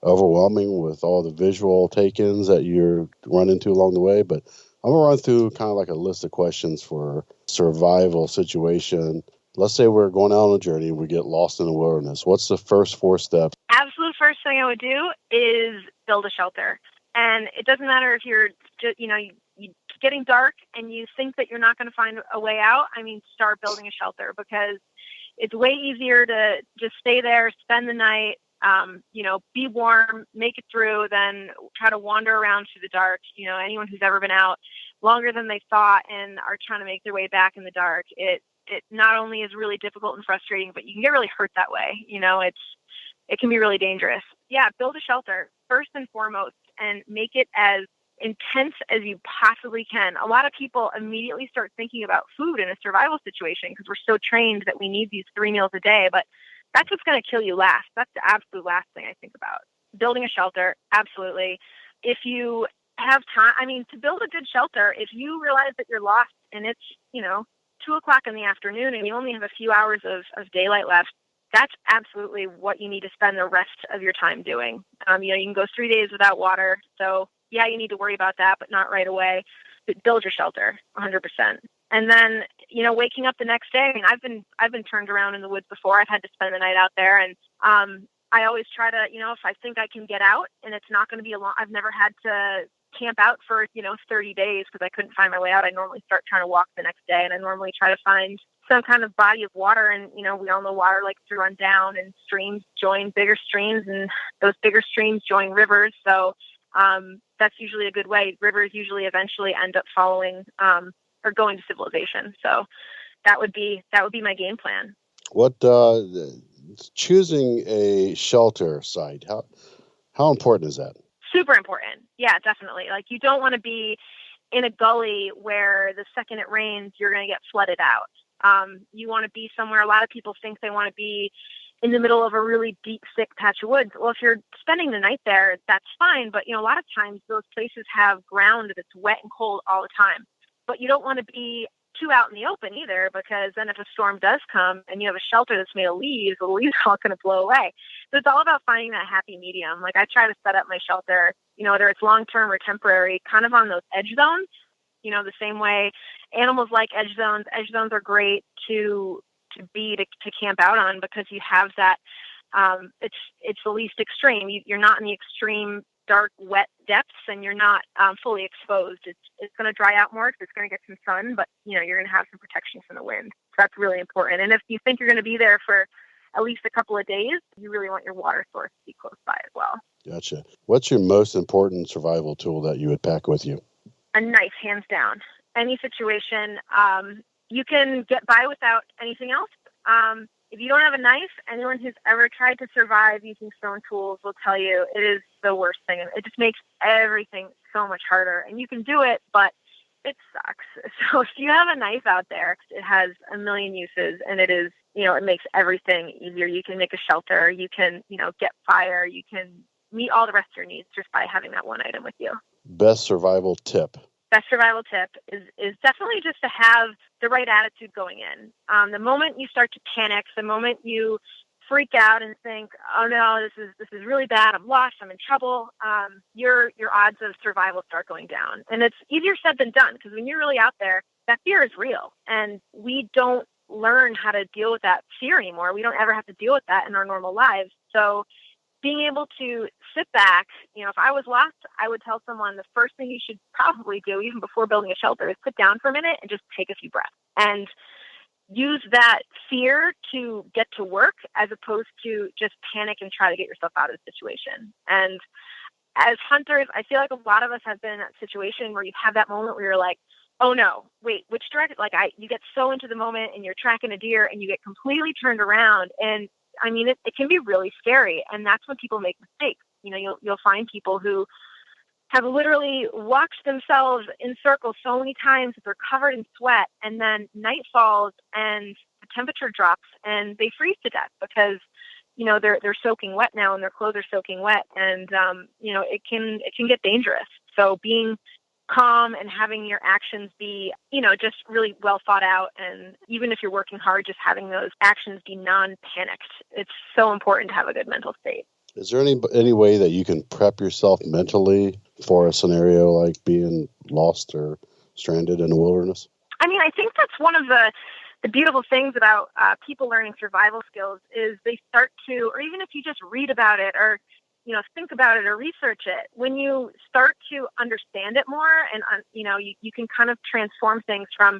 overwhelming with all the visual take-ins that you run into along the way. But I'm going to run through kind of like a list of questions for survival situation. Let's say we're going out on a journey and we get lost in the wilderness. What's the first 4 steps?
Absolute first thing I would do is build a shelter. And it doesn't matter if you're just, you're getting dark and you think that you're not going to find a way out. I mean, start building a shelter, because it's way easier to just stay there, spend the night, be warm, make it through, than try to wander around through the dark. Anyone who's ever been out longer than they thought and are trying to make their way back in the dark, it not only is really difficult and frustrating, but you can get really hurt that way. It can be really dangerous. Yeah, build a shelter first and foremost, and make it as intense as you possibly can. A lot of people immediately start thinking about food in a survival situation because we're so trained that we need these 3 meals a day, but that's what's going to kill you last. That's the absolute last thing I think about. Building a shelter, absolutely. If you have time, to build a good shelter, if you realize that you're lost and it's, 2:00 in the afternoon and you only have a few hours of daylight left, that's absolutely what you need to spend the rest of your time doing. You can go 3 days without water. So yeah, you need to worry about that, but not right away. But build your shelter 100%. And then, waking up the next day, I've been turned around in the woods before. I've had to spend the night out there. And, I always try to, if I think I can get out and it's not going to be I've never had to camp out for, 30 days because I couldn't find my way out. I normally start trying to walk the next day, and I normally try to find some kind of body of water. And, we all know water likes to run down, and streams join bigger streams, and those bigger streams join rivers. So that's usually a good way. Rivers usually eventually end up following or going to civilization. So that would be my game plan.
What choosing a shelter site? How important is that?
Super important. Yeah, definitely. Like, you don't want to be in a gully where the second it rains, you're going to get flooded out. You want to be somewhere. A lot of people think they want to be in the middle of a really deep, thick patch of woods. Well, if you're spending the night there, that's fine. But, a lot of times those places have ground that's wet and cold all the time. But you don't want to be too out in the open either, because then if a storm does come and you have a shelter that's made of leaves, the leaves are all going to blow away. So it's all about finding that happy medium. Like, I try to set up my shelter, whether it's long-term or temporary, kind of on those edge zones, the same way animals like edge zones. Edge zones are great to camp out on, because you have that, it's the least extreme. You're not in the extreme dark, wet depths, and you're not fully exposed. It's going to dry out more because it's going to get some sun, but you're going to have some protection from the wind. So that's really important. And if you think you're going to be there for at least a couple of days, you really want your water source to be close by as well.
Gotcha. What's your most important survival tool that you would pack with you?
A knife, hands down. Any situation, you can get by without anything else. If you don't have a knife, anyone who's ever tried to survive using stone tools will tell you it is the worst thing. It just makes everything so much harder. And you can do it, but it sucks. So if you have a knife out there, it has a million uses, and it is, it makes everything easier. You can make a shelter. You can, get fire. You can meet all the rest of your needs just by having that one item with you.
Best survival tip?
Best survival tip is definitely just to have the right attitude going in. The moment you start to panic, the moment you freak out and think, "Oh no, this is really bad. I'm lost. I'm in trouble," your odds of survival start going down. And it's easier said than done, because when you're really out there, that fear is real, and we don't learn how to deal with that fear anymore. We don't ever have to deal with that in our normal lives. So being able to sit back, if I was lost, I would tell someone the first thing you should probably do, even before building a shelter, is sit down for a minute and just take a few breaths and use that fear to get to work, as opposed to just panic and try to get yourself out of the situation. And as hunters, I feel like a lot of us have been in that situation where you have that moment where you're like, "Oh no, wait, which direction?" You get so into the moment and you're tracking a deer and you get completely turned around, and it can be really scary, and that's when people make mistakes. You'll find people who have literally walked themselves in circles so many times that they're covered in sweat, and then night falls and the temperature drops and they freeze to death because, they're soaking wet now, and their clothes are soaking wet, and it can get dangerous. So being calm and having your actions be, just really well thought out. And even if you're working hard, just having those actions be non-panicked. It's so important to have a good mental state.
Is there any way that you can prep yourself mentally for a scenario like being lost or stranded in the wilderness?
I think that's one of the beautiful things about people learning survival skills is they start to, or even if you just read about it or think about it or research it, when you start to understand it more, and you can kind of transform things from,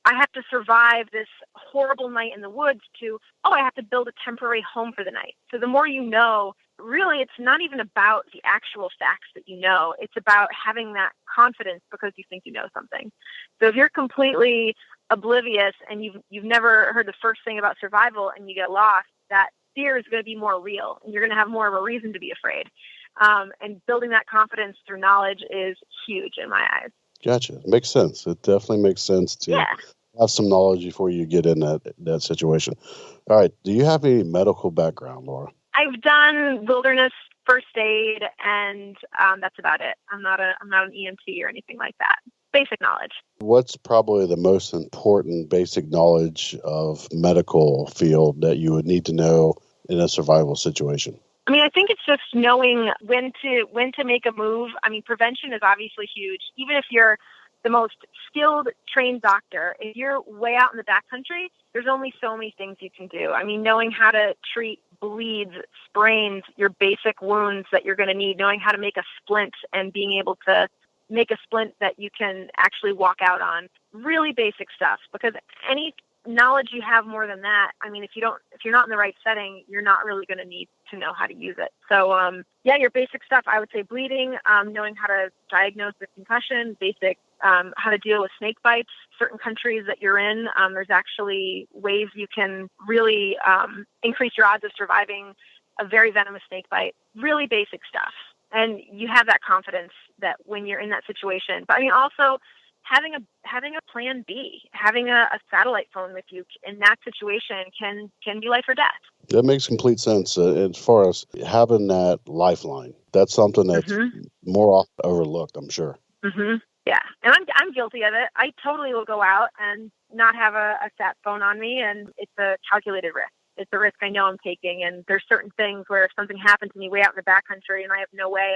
I have to survive this horrible night in the woods, to, I have to build a temporary home for the night. So the more you know, really, it's not even about the actual facts that you know. It's about having that confidence because you think you know something. So if you're completely oblivious and you've never heard the first thing about survival and you get lost, that fear is going to be more real, and you're going to have more of a reason to be afraid. And building that confidence through knowledge is huge in my eyes.
Gotcha. Makes sense. It definitely makes sense to have some knowledge before you get in that situation. All right. Do you have any medical background, Laura?
I've done wilderness first aid, and that's about it. I'm not an EMT or anything like that. basic knowledge.
What's probably the most important basic knowledge of medical field that you would need to know in a survival situation?
I mean, I think it's just knowing when to make a move. I mean, prevention is obviously huge. Even if you're the most skilled, trained doctor, if you're way out in the backcountry, there's only so many things you can do. I mean, knowing how to treat bleeds, sprains, your basic wounds that you're going to need, knowing how to make a splint and being able to make a splint that you can actually walk out on. Really basic stuff, because any knowledge you have more than that, I mean, if you're not in the right setting, you're not really going to need to know how to use it. So, your basic stuff, I would say bleeding, knowing how to diagnose the concussion, basic, how to deal with snake bites. Certain countries that you're in, there's actually ways you can really increase your odds of surviving a very venomous snake bite. Really basic stuff. And you have that confidence that when you're in that situation. But I mean, also having a plan B, having a satellite phone with you in that situation can be life or death.
That makes complete sense. As far as having that lifeline, that's something that's more often overlooked, I'm sure.
Mm-hmm. Yeah, and I'm guilty of it. I totally will go out and not have a sat phone on me, and it's a calculated risk. It's a risk I know I'm taking, and there's certain things where if something happened to me way out in the backcountry and I have no way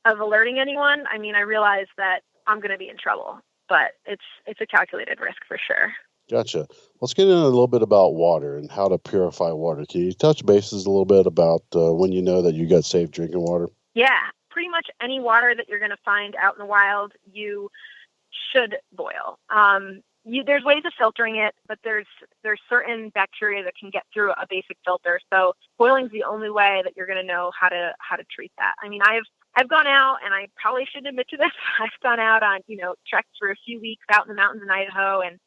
of alerting anyone, I mean, I realize that I'm going to be in trouble. But it's a calculated risk for sure.
Gotcha. Let's get into a little bit about water and how to purify water. Can you touch bases a little bit about when you know that you got safe drinking water?
Yeah, pretty much any water that you're going to find out in the wild, you should boil. There's ways of filtering it, but there's certain bacteria that can get through a basic filter. So boiling's the only way that you're going to know how to treat that. I mean, I've gone out, and I probably shouldn't admit to this. I've gone out on, treks for a few weeks out in the mountains in Idaho, and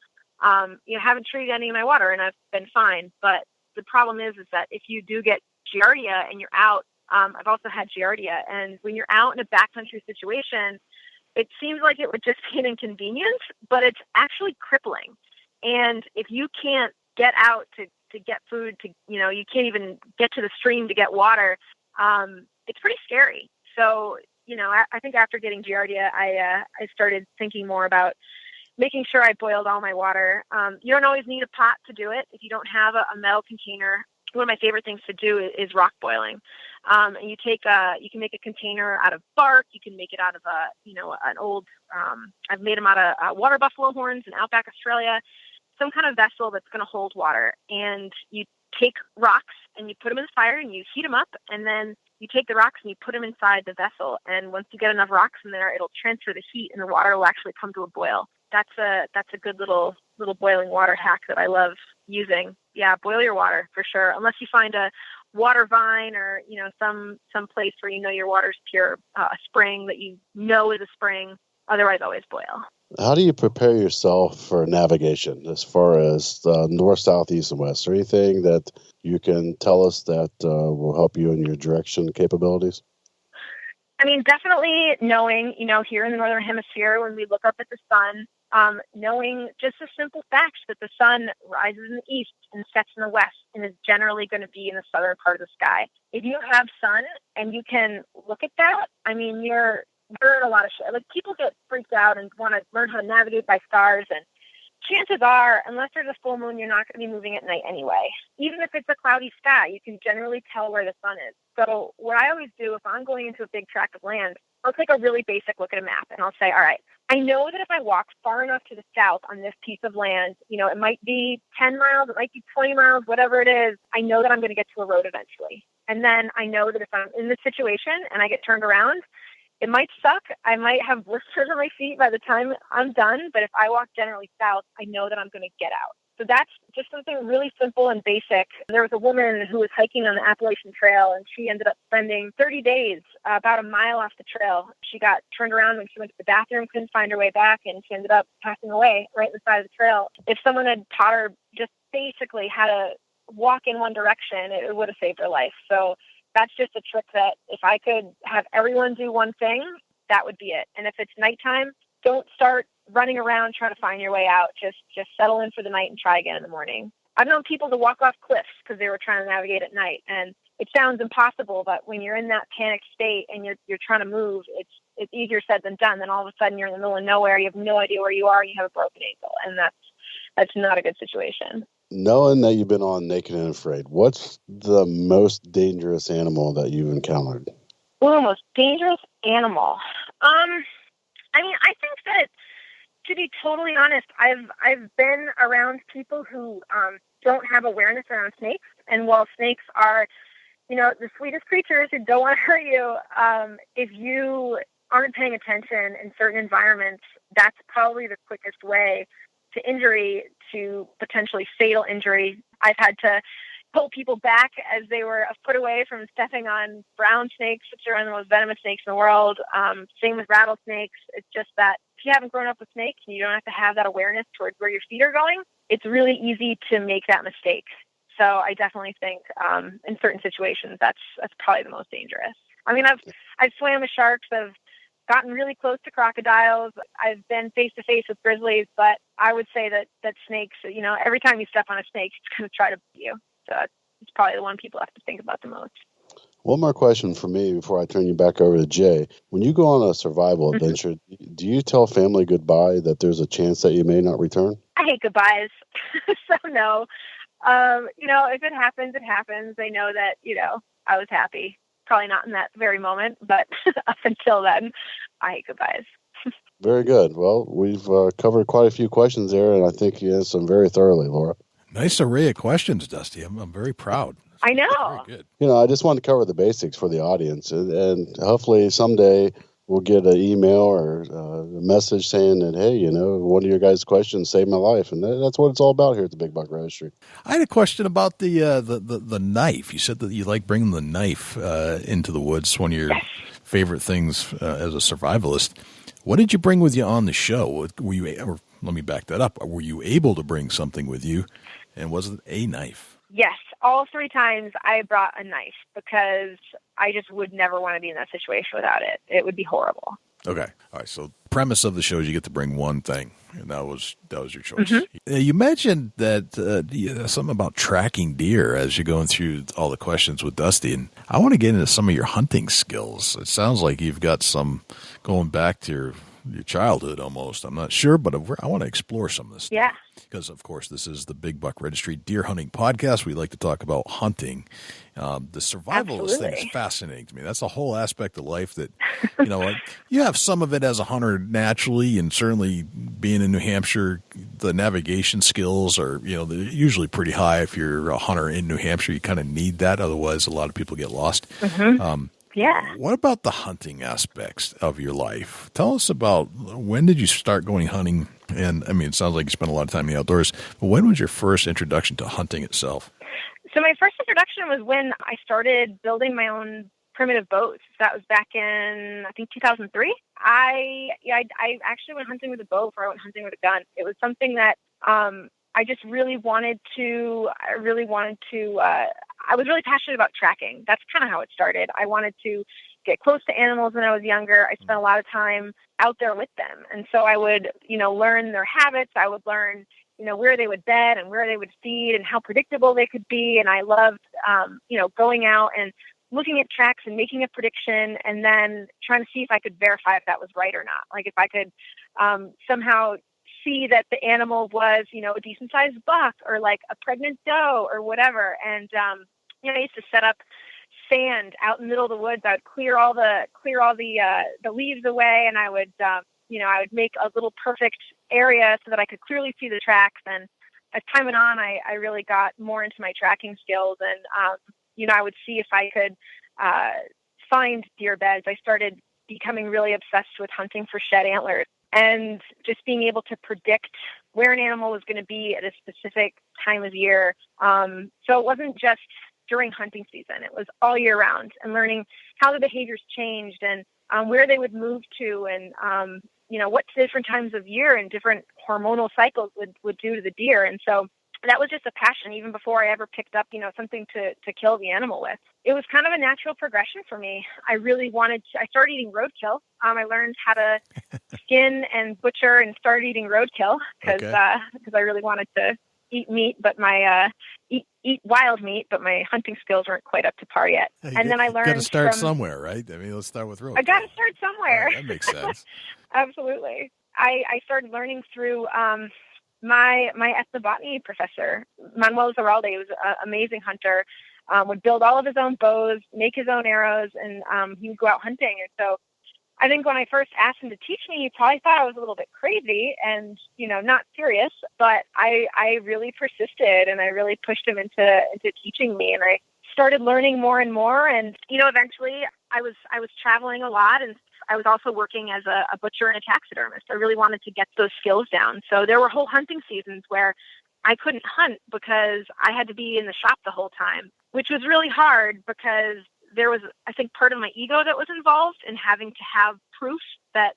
haven't treated any of my water, and I've been fine. But the problem is that if you do get giardia and you're out, I've also had giardia, and when you're out in a backcountry situation, it seems like it would just be an inconvenience, but it's actually crippling. And if you can't get out to get food, you can't even get to the stream to get water, it's pretty scary. So, I think after getting giardia, I started thinking more about making sure I boiled all my water. You don't always need a pot to do it. If you don't have a metal container, one of my favorite things to do is rock boiling. And you can make a container out of bark. You can make it out of an old, I've made them out of water buffalo horns in outback Australia, some kind of vessel that's going to hold water. And you take rocks and you put them in the fire and you heat them up, and then you take the rocks and you put them inside the vessel. And once you get enough rocks in there, it'll transfer the heat and the water will actually come to a boil. That's a good little boiling water hack that I love using. Yeah, boil your water for sure. Unless you find a water vine or, some place where your water's pure, a spring that is a spring. Otherwise, always boil.
How do you prepare yourself for navigation as far as north, south, east, and west? Is there anything that you can tell us that will help you in your direction capabilities?
I mean, definitely knowing, here in the Northern Hemisphere, when we look up at the sun, knowing just the simple fact that the sun rises in the east and sets in the west and is generally going to be in the southern part of the sky. If you have sun and you can look at that, I mean, you're in a lot of shit. Like, people get freaked out and want to learn how to navigate by stars, and chances are, unless there's a full moon, you're not going to be moving at night anyway. Even if it's a cloudy sky, you can generally tell where the sun is. So what I always do, if I'm going into a big tract of land, I'll take a really basic look at a map and I'll say, all right, I know that if I walk far enough to the south on this piece of land, it might be 10 miles, it might be 20 miles, whatever it is, I know that I'm going to get to a road eventually. And then I know that if I'm in this situation and I get turned around, it might suck. I might have blisters on my feet by the time I'm done, but if I walk generally south, I know that I'm going to get out. So that's just something really simple and basic. There was a woman who was hiking on the Appalachian Trail, and she ended up spending 30 days about a mile off the trail. She got turned around when she went to the bathroom, couldn't find her way back, and she ended up passing away right in the side of the trail. If someone had taught her just basically how to walk in one direction, it would have saved her life. So that's just a trick that if I could have everyone do one thing, that would be it. And if it's nighttime, don't start running around trying to find your way out. Just settle in for the night and try again in the morning. I've known people to walk off cliffs because they were trying to navigate at night, and it sounds impossible, but when you're in that panic state and you're trying to move, it's easier said than done. Then all of a sudden you're in the middle of nowhere, you have no idea where you are, and you have a broken ankle, and that's not a good situation.
Knowing that you've been on Naked and Afraid, what's the most dangerous animal that you've encountered?
Well, the most dangerous animal. I mean, I think that, to be totally honest, I've been around people who don't have awareness around snakes, and while snakes are, the sweetest creatures who don't want to hurt you, if you aren't paying attention in certain environments, that's probably the quickest way to injury, to potentially fatal injury. I've had to pull people back as they were a foot away from stepping on brown snakes, which are one of the most venomous snakes in the world. Same with rattlesnakes. It's just that if you haven't grown up with snakes and you don't have to have that awareness towards where your feet are going, it's really easy to make that mistake. So I definitely think in certain situations, that's probably the most dangerous. I mean, I've swam with sharks. I've gotten really close to crocodiles. I've been face to face with grizzlies, but I would say that snakes, every time you step on a snake, it's going to try to bite you. So it's probably the one people have to think about the most.
One more question for me before I turn you back over to Jay. When you go on a survival adventure, do you tell family goodbye, that there's a chance that you may not return?
I hate goodbyes. So no. If it happens, it happens. They know that, I was happy. Probably not in that very moment, but up until then, I hate goodbyes.
Very good. Well, we've covered quite a few questions there, and I think you answered them very thoroughly, Laura.
Nice array of questions, Dusty. I'm very proud.
I know.
Very good.
I just want to cover the basics for the audience, and hopefully someday we'll get an email or a message saying that, hey, one of your guys' questions saved my life, and that's what it's all about here at the Big Buck Registry.
I had a question about the knife. You said that you like bringing the knife into the woods. One of your favorite things as a survivalist. What did you bring with you on the show? Let me back that up. Were you able to bring something with you, and was it a knife?
Yes, all 3 times I brought a knife because I just would never want to be in that situation without it. It would be horrible.
Okay. All right. So premise of the show is you get to bring one thing, and that was your choice. Mm-hmm. You mentioned that something about tracking deer as you're going through all the questions with Dusty, and I want to get into some of your hunting skills. It sounds like you've got some going back to your childhood almost. I'm not sure, but I want to explore some of this stuff.
Yeah.
Because, of course, this is the Big Buck Registry Deer Hunting Podcast. We like to talk about hunting. The survivalist thing is fascinating to me. That's a whole aspect of life that, you have some of it as a hunter naturally, and certainly being in New Hampshire, the navigation skills are, they're usually pretty high. If you're a hunter in New Hampshire, you kind of need that. Otherwise, a lot of people get lost.
Mm-hmm. Yeah.
What about the hunting aspects of your life? Tell us about when did you start going hunting? And I mean, it sounds like you spent a lot of time in the outdoors, but when was your first introduction to hunting itself?
So my first introduction was when I started building my own primitive boats. That was back in, I think, 2003. I actually went hunting with a bow before I went hunting with a gun. It was something that I just really wanted to, I was really passionate about tracking. That's kind of how it started. I wanted to get close to animals when I was younger. I spent a lot of time out there with them. And so I would, learn their habits. I would learn, where they would bed and where they would feed and how predictable they could be. And I loved, going out and looking at tracks and making a prediction and then trying to see if I could verify if that was right or not. Like if I could somehow see that the animal was, a decent sized buck or like a pregnant doe or whatever. And, I used to set up sand out in the middle of the woods. I would clear all the leaves away, and I would, I would make a little perfect area so that I could clearly see the tracks. And as time went on, I really got more into my tracking skills, and, I would see if I could find deer beds. I started becoming really obsessed with hunting for shed antlers and just being able to predict where an animal was going to be at a specific time of year. So it wasn't just during hunting season. It was all year round, and learning how the behaviors changed and where they would move to, and what different times of year and different hormonal cycles would do to the deer. And so that was just a passion even before I ever picked up, something to kill the animal with. It was kind of a natural progression for me. I started eating roadkill. I learned how to skin and butcher and started eating roadkill because I really wanted to eat meat, but my eat wild meat, but my hunting skills weren't quite up to par yet. And then I learned
got to start somewhere, right? I mean, let's start with road.
I got to start somewhere.
That makes sense.
Absolutely. I started learning through my ethnobotany professor, Manuel Zeralde, who was an amazing hunter, would build all of his own bows, make his own arrows, and he would go out hunting. And so I think when I first asked him to teach me, he probably thought I was a little bit crazy and, not serious, but I really persisted and I really pushed him into teaching me. And I started learning more and more. And, eventually I was traveling a lot, and I was also working as a butcher and a taxidermist. I really wanted to get those skills down. So there were whole hunting seasons where I couldn't hunt because I had to be in the shop the whole time, which was really hard because there was, I think, part of my ego that was involved in having to have proof that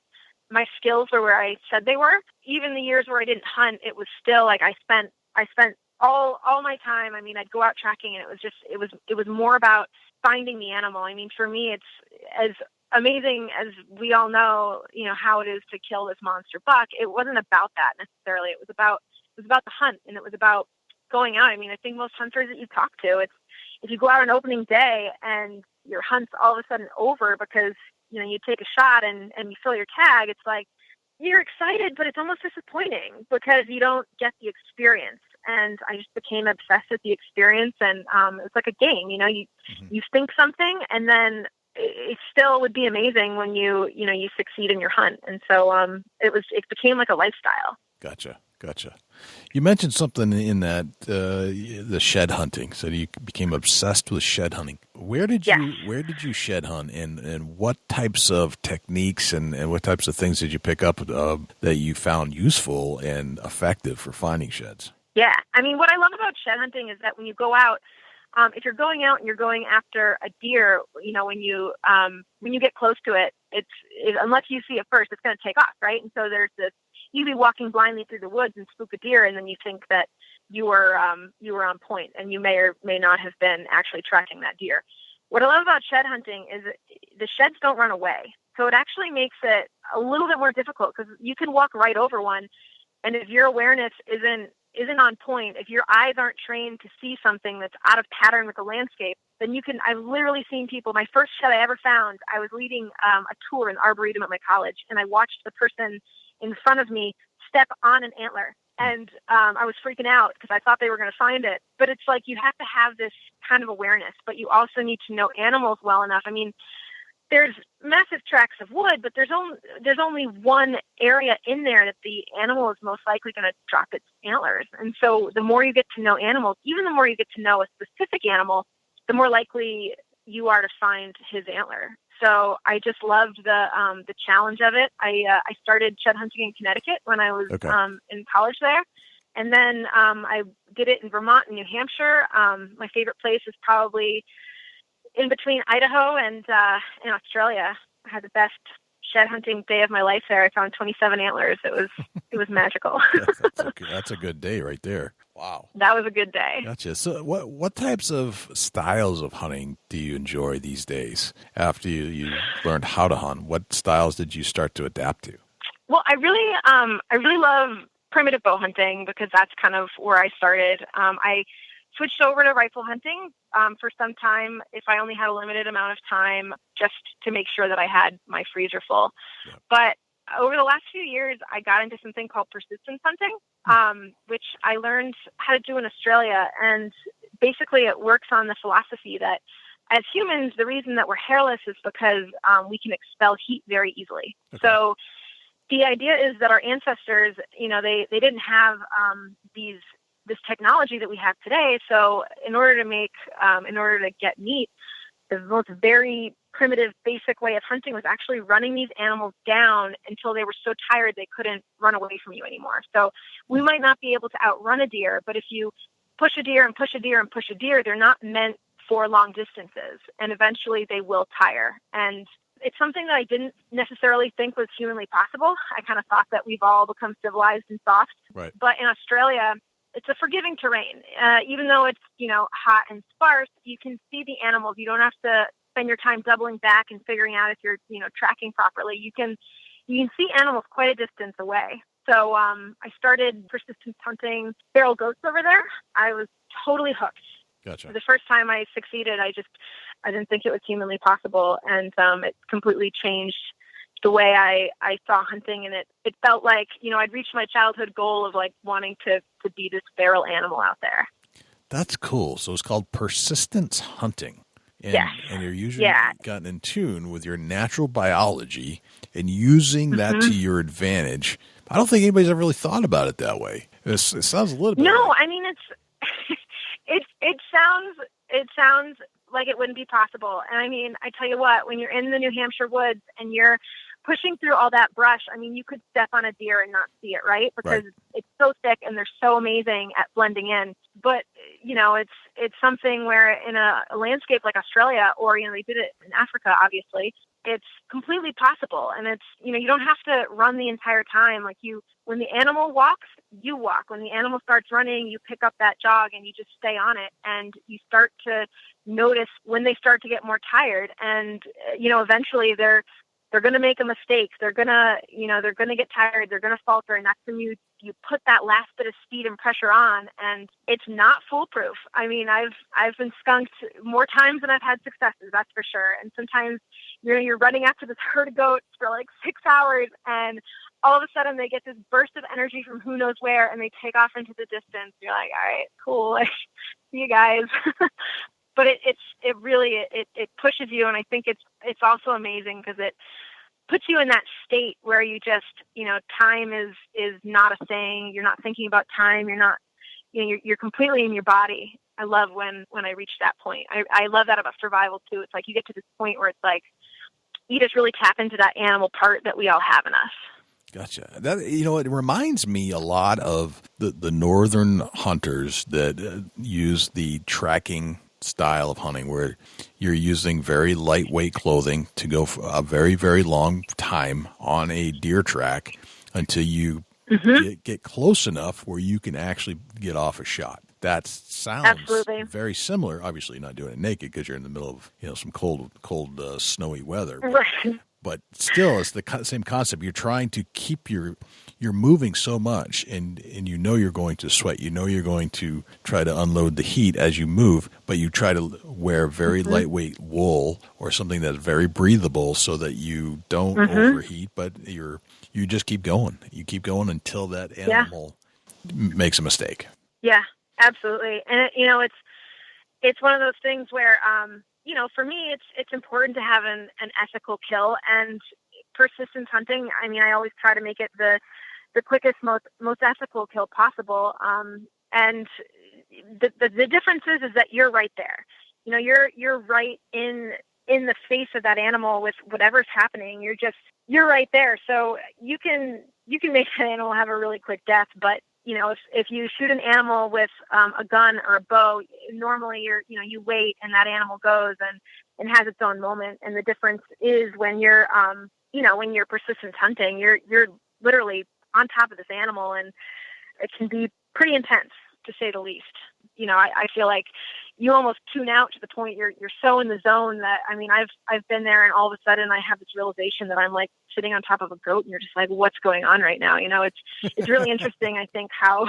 my skills were where I said they were. Even the years where I didn't hunt, it was still like I spent all my time. I mean, I'd go out tracking, and it was more about finding the animal. I mean, for me, it's as amazing as we all know, how it is to kill this monster buck. It wasn't about that necessarily. It was about the hunt, and it was about going out. I mean, I think most hunters that you talk to, it's if you go out on opening day and your hunt's all of a sudden over because you take a shot and you fill your tag, it's like you're excited, but it's almost disappointing because you don't get the experience. And I just became obsessed with the experience, and it's like a game. You think something, and then it still would be amazing when you succeed in your hunt. And so it became like a lifestyle.
Gotcha. You mentioned something in that the shed hunting. So you became obsessed with shed hunting. Where did you shed hunt, and what types of techniques and what types of things did you pick up that you found useful and effective for finding sheds?
Yeah, I mean, what I love about shed hunting is that when you go out, if you're going out and you're going after a deer, when you get close to it, unless you see it first, it's going to take off, right? And so there's this. You'd be walking blindly through the woods and spook a deer, and then you think that you were on point, and you may or may not have been actually tracking that deer. What I love about shed hunting is the sheds don't run away, so it actually makes it a little bit more difficult because you can walk right over one, and if your awareness isn't on point, if your eyes aren't trained to see something that's out of pattern with the landscape, then you can. I've literally seen people. My first shed I ever found, I was leading a tour in Arboretum at my college, and I watched the person in front of me step on an antler. And I was freaking out because I thought they were going to find it. But it's like you have to have this kind of awareness, but you also need to know animals well enough. I mean, there's massive tracts of wood, but there's only one area in there that the animal is most likely going to drop its antlers. And so the more you get to know animals, even the more you get to know a specific animal, the more likely you are to find his antler. So I just loved the challenge of it. I started shed hunting in Connecticut when I was in college there. And then I did it in Vermont and New Hampshire. My favorite place is probably in between Idaho and in Australia. I had the best shed hunting day of my life there. I found 27 antlers. It was magical.
That's a good day right there. Wow.
That was a good day.
Gotcha. So what types of styles of hunting do you enjoy these days after you learned how to hunt? What styles did you start to adapt to?
Well, I really love primitive bow hunting because that's kind of where I started. I switched over to rifle hunting for some time if I only had a limited amount of time just to make sure that I had my freezer full. Yeah. But over the last few years, I got into something called persistence hunting, which I learned how to do in Australia. And basically it works on the philosophy that as humans, the reason that we're hairless is because we can expel heat very easily. Okay. So the idea is that our ancestors, they didn't have this technology that we have today. So in order to get meat, the most very primitive, basic way of hunting was actually running these animals down until they were so tired they couldn't run away from you anymore. So we might not be able to outrun a deer, but if you push a deer and push a deer and push a deer, they're not meant for long distances, and eventually they will tire. And it's something that I didn't necessarily think was humanly possible. I kind of thought that we've all become civilized and soft.
Right.
But in Australia, it's a forgiving terrain. Even though it's, hot and sparse, you can see the animals. You don't have to spend your time doubling back and figuring out if you're, tracking properly. You can see animals quite a distance away. So I started persistence hunting feral goats over there. I was totally hooked.
Gotcha.
The first time I succeeded, I didn't think it was humanly possible, and it completely changed the way I saw hunting, and it felt like, I'd reached my childhood goal of like wanting to be this feral animal out there.
That's cool. So it's called persistence hunting. And,
yes.
And you're usually gotten in tune with your natural biology and using that to your advantage. I don't think anybody's ever really thought about it that way. It sounds a little bit.
No,
like...
I mean, it sounds like it wouldn't be possible. And I mean, I tell you what, when you're in the New Hampshire woods and you're pushing through all that brush, I mean, you could step on a deer and not see it, right? Because it's so thick and they're so amazing at blending in. But, it's something where in a landscape like Australia, or, they did it in Africa, obviously, it's completely possible. And it's, you don't have to run the entire time. Like when the animal walks, you walk. When the animal starts running, you pick up that jog and you just stay on it. And you start to notice when they start to get more tired. And, eventually they're going to make a mistake. They're going to get tired. They're going to falter. And that's when you put that last bit of speed and pressure on, and it's not foolproof. I mean, I've been skunked more times than I've had successes, that's for sure. And sometimes you're running after this herd of goats for like 6 hours, and all of a sudden they get this burst of energy from who knows where, and they take off into the distance. You're like, all right, cool. Like, see you guys. But it really pushes you, and I think it's also amazing because it puts you in that state where you just, time is not a thing. You're not thinking about time. You're not, you're completely in your body. I love when I reach that point. I love that about survival too. It's like you get to this point where it's like you just really tap into that animal part that we all have in us.
Gotcha. That, it reminds me a lot of the northern hunters that use the tracking style of hunting, where you're using very lightweight clothing to go for a very, very long time on a deer track until you get close enough where you can actually get off a shot. That sounds very similar. Obviously, you're not doing it naked because you're in the middle of some cold, snowy weather.
Right.
But still, it's the same concept. You're trying to keep you're moving so much, and you're going to sweat. You're going to try to unload the heat as you move, but you try to wear very lightweight wool or something that's very breathable so that you don't overheat, but you just keep going. You keep going until that animal makes a mistake.
Yeah, absolutely. And it's one of those things where for me, it's important to have an ethical kill, and persistence hunting. I mean, I always try to make it the quickest, most ethical kill possible. And the difference is that you're right there. You're right in the face of that animal with whatever's happening. You're right there. So you can make that animal have a really quick death, but if you shoot an animal with a gun or a bow, normally you wait and that animal goes and has its own moment. And the difference is when you're persistence hunting, you're literally on top of this animal, and it can be pretty intense, to say the least. I feel like you almost tune out to the point you're so in the zone that, I mean, I've been there, and all of a sudden I have this realization that I'm like sitting on top of a goat, and you're just like, what's going on right now? It's really interesting. I think how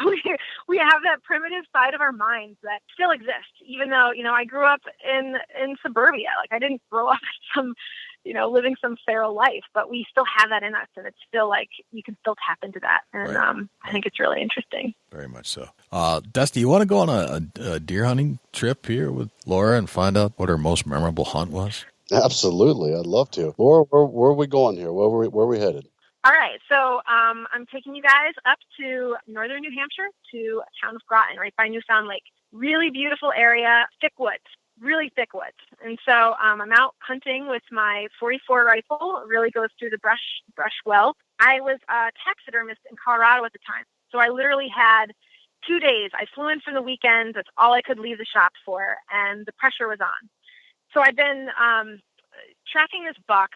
we have that primitive side of our minds that still exists, even though, I grew up in suburbia. Like, I didn't grow up some, living some feral life, but we still have that in us, and it's still like, you can still tap into that. And I think it's really interesting.
Very much so. Dusty, you want to go on a deer hunting trip here with Laura and find out what her most memorable hunt was?
Absolutely. I'd love to. Laura, where are we going here? Where are we headed?
All right. So I'm taking you guys up to northern New Hampshire to a town of Groton, right by Newfound Lake. Really beautiful area, thick woods. Really thick woods. And so I'm out hunting with my .44 rifle. It really goes through the brush well. I was a taxidermist in Colorado at the time. So I literally had 2 days. I flew in for the weekend. That's all I could leave the shop for. And the pressure was on. So I've been tracking this buck.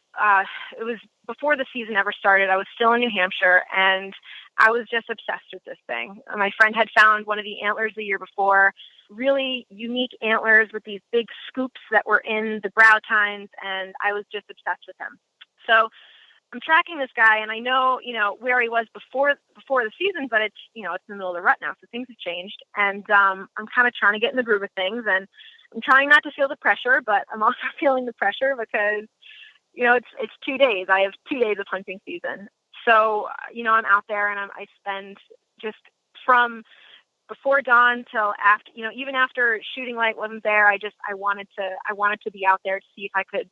It was before the season ever started. I was still in New Hampshire, and I was just obsessed with this thing. My friend had found one of the antlers the year before, really unique antlers with these big scoops that were in the brow tines, and I was just obsessed with him. So I'm tracking this guy, and I know, where he was before the season, but it's, it's in the middle of the rut now, so things have changed. And I'm kind of trying to get in the groove of things, and I'm trying not to feel the pressure, but I'm also feeling the pressure because, it's 2 days. I have 2 days of hunting season. So, I'm out there, and I spend just from before dawn till after, even after shooting light wasn't there, I wanted to be out there to see if I could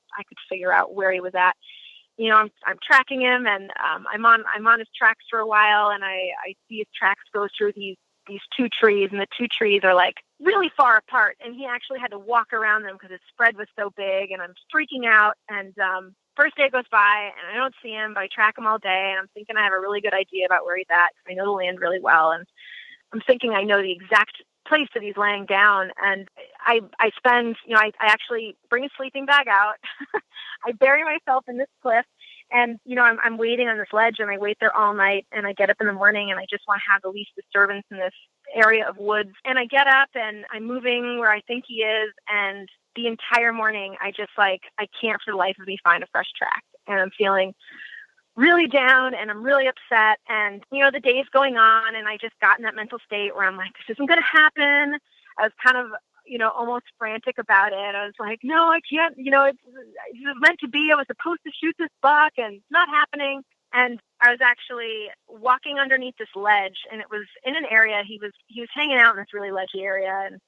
figure out where he was at. I'm tracking him, and I'm on his tracks for a while, and I see his tracks go through these 2 trees, and the 2 trees are like really far apart, and he actually had to walk around them because his spread was so big, and I'm freaking out. And first day goes by, and I don't see him, but I track him all day, and I'm thinking I have a really good idea about where he's at. I know the land really well, and I'm thinking I know the exact place that he's laying down. And I spend, I actually bring a sleeping bag out. I bury myself in this cliff, and, I'm waiting on this ledge, and I wait there all night, and I get up in the morning, and I just want to have the least disturbance in this area of woods. And I get up, and I'm moving where I think he is, and the entire morning, I can't for the life of me find a fresh track. And I'm feeling really down, and I'm really upset. And, the day's going on, and I just got in that mental state where I'm like, this isn't going to happen. I was kind of, almost frantic about it. I was like, no, I can't, it was meant to be. I was supposed to shoot this buck, and it's not happening. And I was actually walking underneath this ledge, and it was in an area he was hanging out in this really ledgy area, and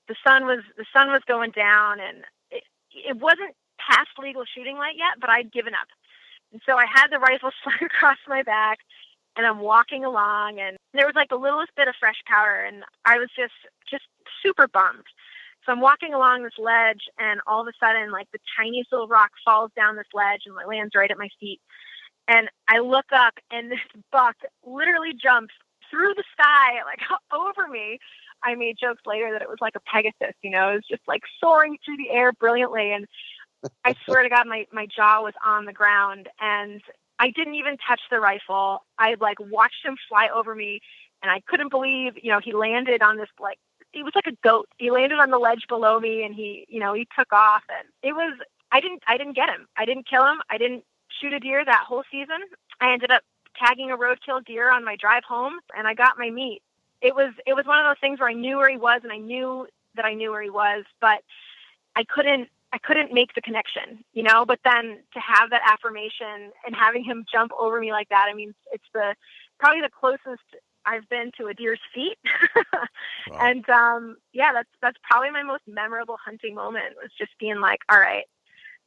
the sun was going down, and it wasn't past legal shooting light yet, but I'd given up. And so I had the rifle slung across my back, and I'm walking along, and there was like the littlest bit of fresh powder, and I was just super bummed. So I'm walking along this ledge, and all of a sudden, like, the tiniest little rock falls down this ledge and lands right at my feet. And I look up, and this buck literally jumps through the sky, like, over me. I made jokes later that it was like a Pegasus, it was just like soaring through the air brilliantly. And I swear to God, my jaw was on the ground, and I didn't even touch the rifle. I watched him fly over me, and I couldn't believe, he landed on this, it was like a goat. He landed on the ledge below me, and he took off, and I didn't get him. I didn't kill him. I didn't shoot a deer that whole season. I ended up tagging a roadkill deer on my drive home, and I got my meat. It was one of those things where I knew where he was, and I knew that I knew where he was, but I couldn't make the connection, but then to have that affirmation and having him jump over me like that, I mean, it's probably the closest I've been to a deer's feet. Wow. And, that's probably my most memorable hunting moment, was just being like, all right,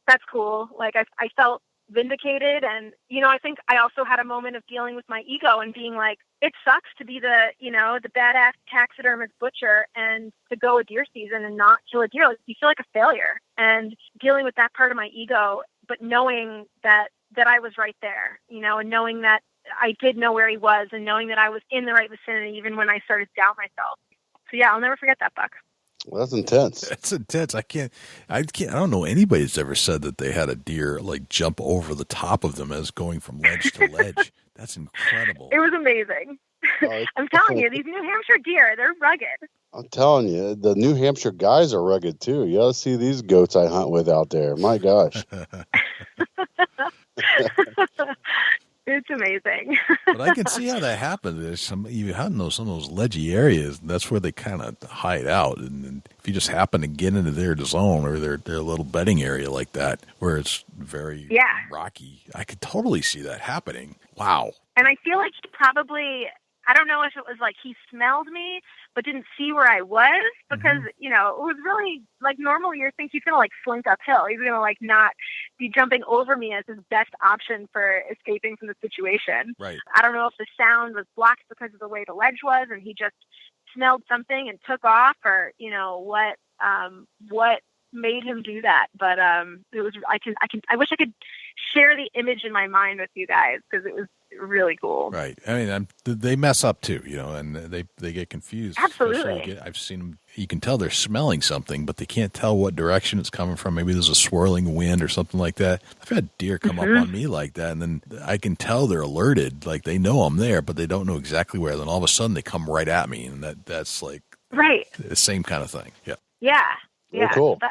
that's cool. Like, I felt vindicated. And, I think I also had a moment of dealing with my ego and being like, it sucks to be the badass taxidermist butcher and to go a deer season and not kill a deer. Like, you feel like a failure, and dealing with that part of my ego, but knowing that I was right there, and knowing that I did know where he was, and knowing that I was in the right vicinity, even when I started to doubt myself. So yeah, I'll never forget that buck.
Well, that's intense.
That's intense. I don't know anybody that's ever said that they had a deer jump over the top of them as going from ledge to ledge. That's incredible.
It was amazing. I'm telling you, these New Hampshire deer, they're rugged.
I'm telling you, the New Hampshire guys are rugged too. You ought to see these goats I hunt with out there. My gosh.
It's amazing.
But I can see how that happens. There's you hunt some of those ledgy areas. That's where they kind of hide out. And if you just happen to get into their zone or their little bedding area like that, where it's very rocky, I could totally see that happening. Wow.
And I feel like he probably, I don't know if it was like he smelled me, but didn't see where I was, because, it was really normal. You think he's going to slink uphill. He's going to not be jumping over me as his best option for escaping from the situation.
Right.
I don't know if the sound was blocked because of the way the ledge was, and he just smelled something and took off, or, what made him do that. But, it was, I wish I could share the image in my mind with you guys, because it was really cool.
Right. I mean, they mess up too, and they get confused.
Absolutely.
I've seen them. You can tell they're smelling something, but they can't tell what direction it's coming from. Maybe there's a swirling wind or something like that. I've had deer come up on me like that, and then I can tell they're alerted. Like, they know I'm there, but they don't know exactly where. Then all of a sudden they come right at me, and that's
right.
The same kind of thing. Yeah.
Yeah.
Very cool.
The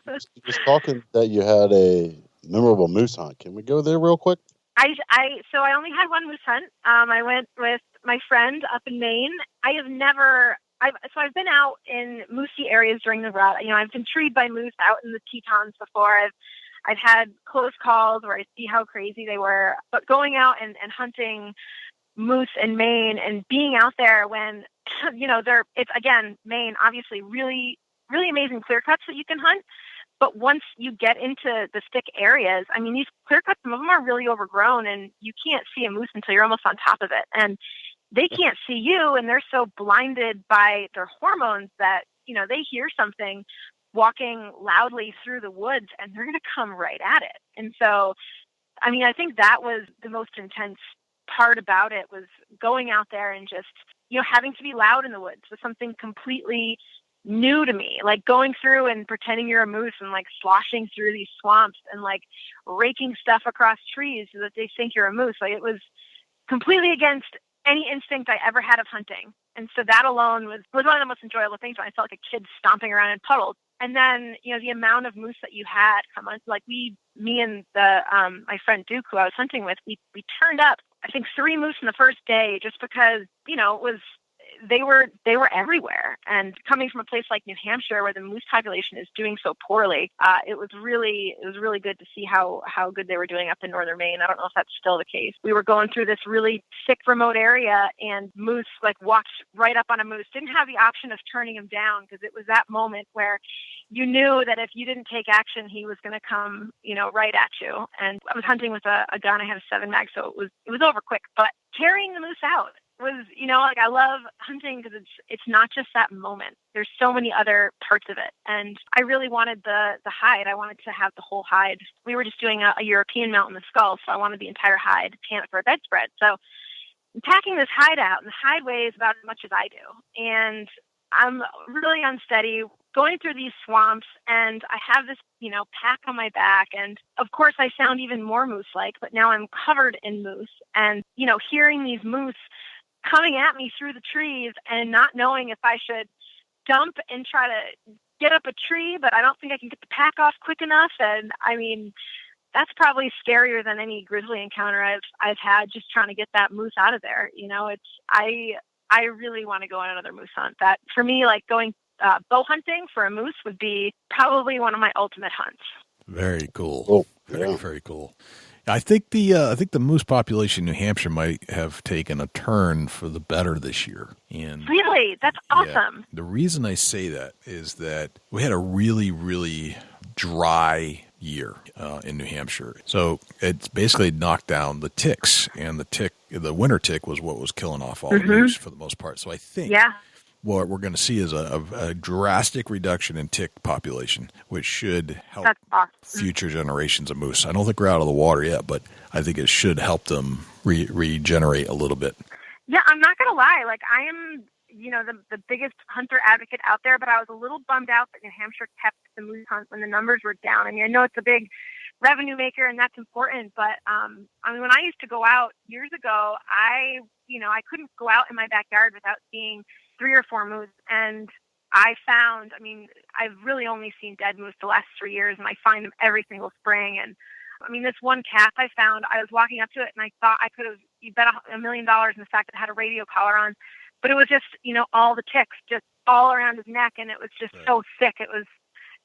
best.
Just talking that you had a memorable moose hunt. Can we go there real quick?
So I only had one moose hunt. I went with my friend up in Maine. I've been out in moosey areas during the rut. I've been treed by moose out in the Tetons before. I've had close calls where I see how crazy they were, but going out and hunting moose in Maine and being out there when, it's again, Maine, obviously really, really amazing clear cuts that you can hunt. But once you get into the thick areas, these clear cuts, some of them are really overgrown and you can't see a moose until you're almost on top of it. And they can't see you and they're so blinded by their hormones that, they hear something walking loudly through the woods and they're going to come right at it. And so, I think that was the most intense part about it, was going out there and just, having to be loud in the woods was something completely new to me, like going through and pretending you're a moose and like sloshing through these swamps and like raking stuff across trees so that they think you're a moose. Like, it was completely against any instinct I ever had of hunting. And so that alone was one of the most enjoyable things. When I felt like a kid stomping around in puddles. And then, the amount of moose that you had come on, like me and my friend Duke, who I was hunting with, we turned up, I think 3 moose in the first day, just because, they were everywhere. And coming from a place like New Hampshire, where the moose population is doing so poorly, it was really good to see how good they were doing up in northern Maine. I don't know if that's still the case. We were going through this really thick, remote area, and moose walked right up on a moose. Didn't have the option of turning him down, because it was that moment where you knew that if you didn't take action, he was going to come, right at you. And I was hunting with a gun. I had a 7 mag, so it was over quick. But carrying the moose out was, I love hunting because it's not just that moment. There's so many other parts of it. And I really wanted the hide. I wanted to have the whole hide. We were just doing a European mount in the skull, so I wanted the entire hide to tan it for a bedspread. So I'm packing this hide out, and the hide weighs about as much as I do. And I'm really unsteady going through these swamps, and I have this, pack on my back. And of course I sound even more moose-like, but now I'm covered in moose. And, hearing these moose coming at me through the trees and not knowing if I should dump and try to get up a tree, but I don't think I can get the pack off quick enough. And that's probably scarier than any grizzly encounter I've had, just trying to get that moose out of there. I really want to go on another moose hunt. That for me, like going bow hunting for a moose would be probably one of my ultimate hunts.
Very cool.
Oh,
very,
yeah.
very cool. I think the moose population in New Hampshire might have taken a turn for the better this year. And
really, that's awesome.
Yeah, the reason I say that is that we had a really, really dry year in New Hampshire, so it's basically knocked down the ticks, and the winter tick was what was killing off all the moose for the most part. So I think what we're going to see is a drastic reduction in tick population, which should help future generations of moose. I don't think we're out of the water yet, but I think it should help them regenerate a little bit.
Yeah, I'm not going to lie. Like, I am, the biggest hunter advocate out there, but I was a little bummed out that New Hampshire kept the moose hunt when the numbers were down. I know it's a big revenue maker and that's important, but when I used to go out years ago, I couldn't go out in my backyard without seeing 3 or 4 moose. And I found, I've really only seen dead moose the last 3 years, and I find them every single spring. And this one calf I found, I was walking up to it and I thought I could have, you bet $1 million in the fact that it had a radio collar on, but it was just, all the ticks just all around his neck. And it was just so thick. It was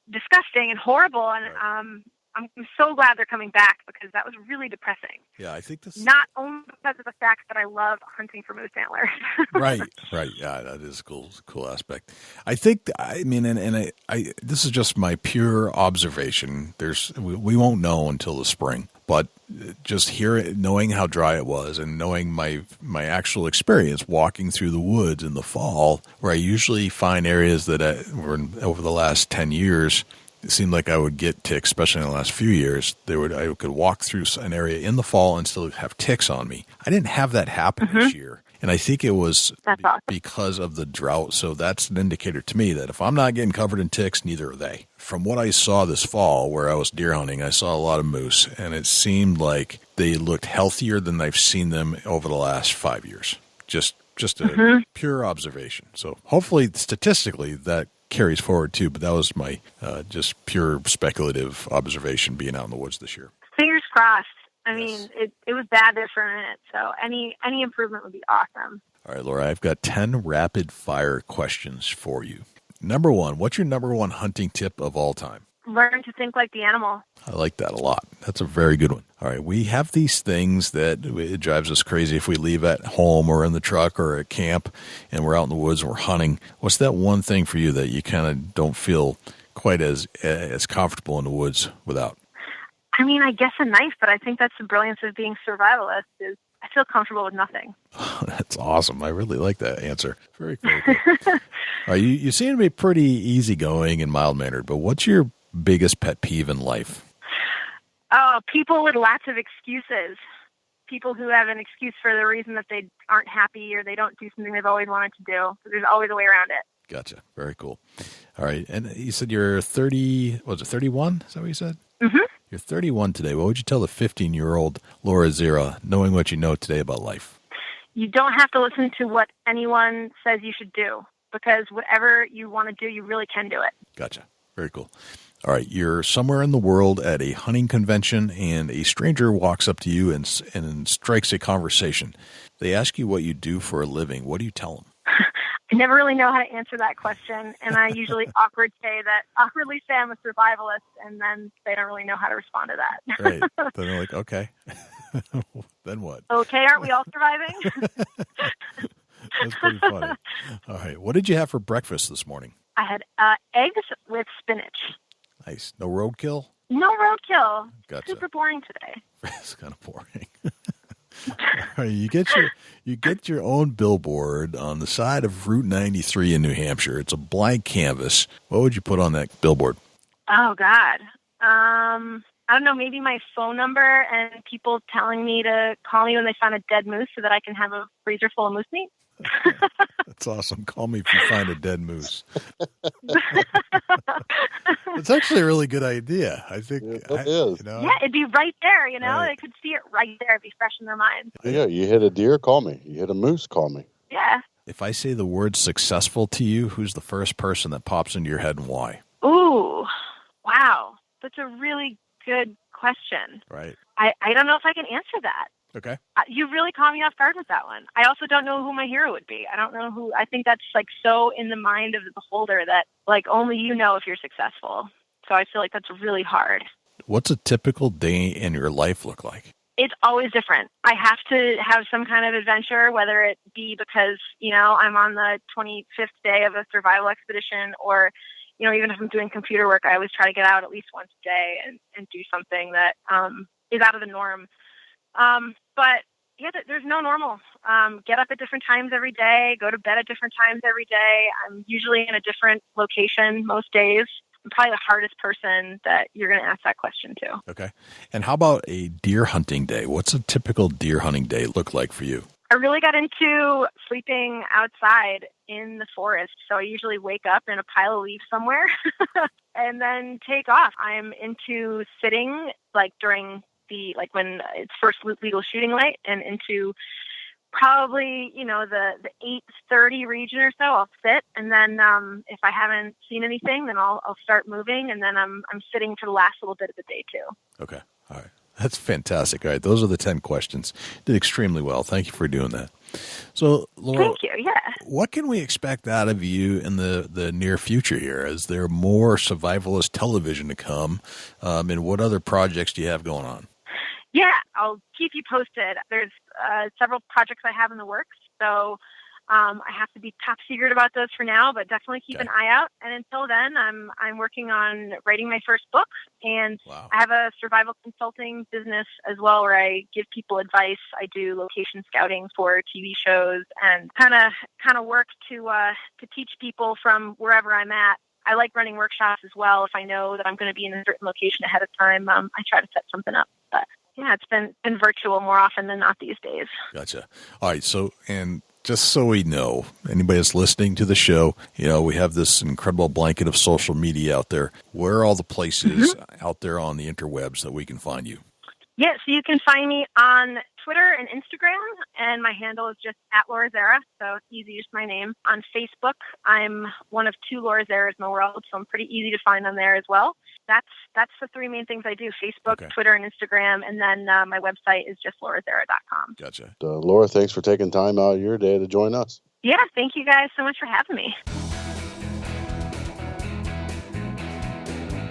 disgusting and horrible. And, I'm so glad they're coming back, because that was really depressing.
Yeah, I think this
not only because of the fact that I love hunting for moose antlers. Right.
Yeah, that is a cool aspect. I think, this is just my pure observation. We won't know until the spring, but just knowing how dry it was, and knowing my actual experience walking through the woods in the fall, where I usually find areas that over the last 10 years. It seemed like I would get ticks, especially in the last few years. I could walk through an area in the fall and still have ticks on me. I didn't have that happen this year. And I think it was because of the drought. So that's an indicator to me that if I'm not getting covered in ticks, neither are they. From what I saw this fall, where I was deer hunting, I saw a lot of moose, and it seemed like they looked healthier than I've seen them over the last 5 years. Just a pure observation. So hopefully, statistically, that carries forward too, but that was my just pure speculative observation being out in the woods this year.
Fingers crossed. I mean, it was bad there for a minute, so any improvement would be awesome.
All right, Laura, I've got 10 rapid-fire questions for you. Number one, what's your number one hunting tip of all time?
Learn to think like the animal.
I like that a lot. That's a very good one. All right, we have these things that it drives us crazy if we leave at home or in the truck or at camp and we're out in the woods and we're hunting. What's that one thing for you that you kind of don't feel quite as comfortable in the woods without?
I mean, I guess a knife, but I think that's the brilliance of being survivalist is I feel comfortable with nothing.
That's awesome. I really like that answer. Very cool. You seem to be pretty easygoing and mild-mannered, but what's your biggest pet peeve in life?
Oh, people with lots of excuses. People who have an excuse for the reason that they aren't happy or they don't do something they've always wanted to do. There's always a way around it.
Gotcha. Very cool. All right. And you said you're 30, was it 31? Is that what you said?
Mm-hmm.
You're 31 today. What would you tell the 15-year-old Laura Zerra, knowing what you know today about life?
You don't have to listen to what anyone says you should do, because whatever you want to do, you really can do it.
Gotcha. Very cool. All right. You're somewhere in the world at a hunting convention, and a stranger walks up to you and strikes a conversation. They ask you what you do for a living. What do you tell them?
I never really know how to answer that question, and I usually awkwardly say I'm a survivalist, and then they don't really know how to respond to that.
Right. Then they're like, okay. Then what?
Okay, aren't we all surviving?
That's pretty funny. All right. What did you have for breakfast this morning?
I had eggs with spinach.
Nice. No roadkill?
No roadkill.
Gotcha.
Super boring today.
It's kind of boring. All right, you get your own billboard on the side of Route 93 in New Hampshire. It's a blank canvas. What would you put on that billboard?
Oh God. I don't know, maybe my phone number and people telling me to call me when they find a dead moose so that I can have a freezer full of moose meat.
That's awesome. Call me if you find a dead moose. It's actually a really good idea. I think it is.
Yeah, it'd be right there,
Right.
They could see it right there. It'd be fresh in their mind.
Yeah, you hit a deer, call me. You hit a moose, call me.
Yeah.
If I say the word successful to you, who's the first person that pops into your head and why?
Ooh, wow. That's a really good question.
Right.
I don't know if I can answer that.
Okay.
You really caught me off guard with that one. I also don't know who my hero would be. I don't know who. I think that's so in the mind of the beholder that only you know if you're successful. So I feel like that's really hard.
What's a typical day in your life look like?
It's always different. I have to have some kind of adventure, whether it be because, I'm on the 25th day of a survival expedition or, even if I'm doing computer work, I always try to get out at least once a day and do something that is out of the norm. But yeah, there's no normal. Get up at different times every day, go to bed at different times every day. I'm usually in a different location most days. I'm probably the hardest person that you're going to ask that question to.
Okay. And how about a deer hunting day? What's a typical deer hunting day look like for you?
I really got into sleeping outside in the forest. So I usually wake up in a pile of leaves somewhere and then take off. I'm into sitting during when it's first legal shooting light and into probably, the 8:30 region or so, I'll sit. And then if I haven't seen anything, then I'll start moving. And then I'm sitting for the last little bit of the day too.
Okay. All right. That's fantastic. All right. Those are the 10 questions. Did extremely well. Thank you for doing that. So, Laura,
thank you. Yeah.
What can we expect out of you in the near future here? Is there more survivalist television to come? And what other projects do you have going on?
Yeah, I'll keep you posted. There's several projects I have in the works, so I have to be top secret about those for now, but definitely keep an eye out. And until then, I'm working on writing my first book, and I have a survival consulting business as well where I give people advice. I do location scouting for TV shows and kind of work to teach people from wherever I'm at. I like running workshops as well. If I know that I'm going to be in a certain location ahead of time, I try to set something up. But yeah, it's been virtual more often than not these days.
Gotcha. All right. So, and just so we know, anybody that's listening to the show, we have this incredible blanket of social media out there. Where are all the places out there on the interwebs that we can find you?
Yeah, so you can find me on Twitter and Instagram, and my handle is just @Laura Zerra, so it's easy, just my name. On Facebook, I'm one of 2 Laura Zerras in the world, so I'm pretty easy to find on there as well. That's that's the three main things I do: Facebook,
Okay.
Twitter, and Instagram. And then my website is just laurazerra.com.
Gotcha.
Laura, thanks for taking time out of your day to join us.
Yeah, thank you guys so much for having me.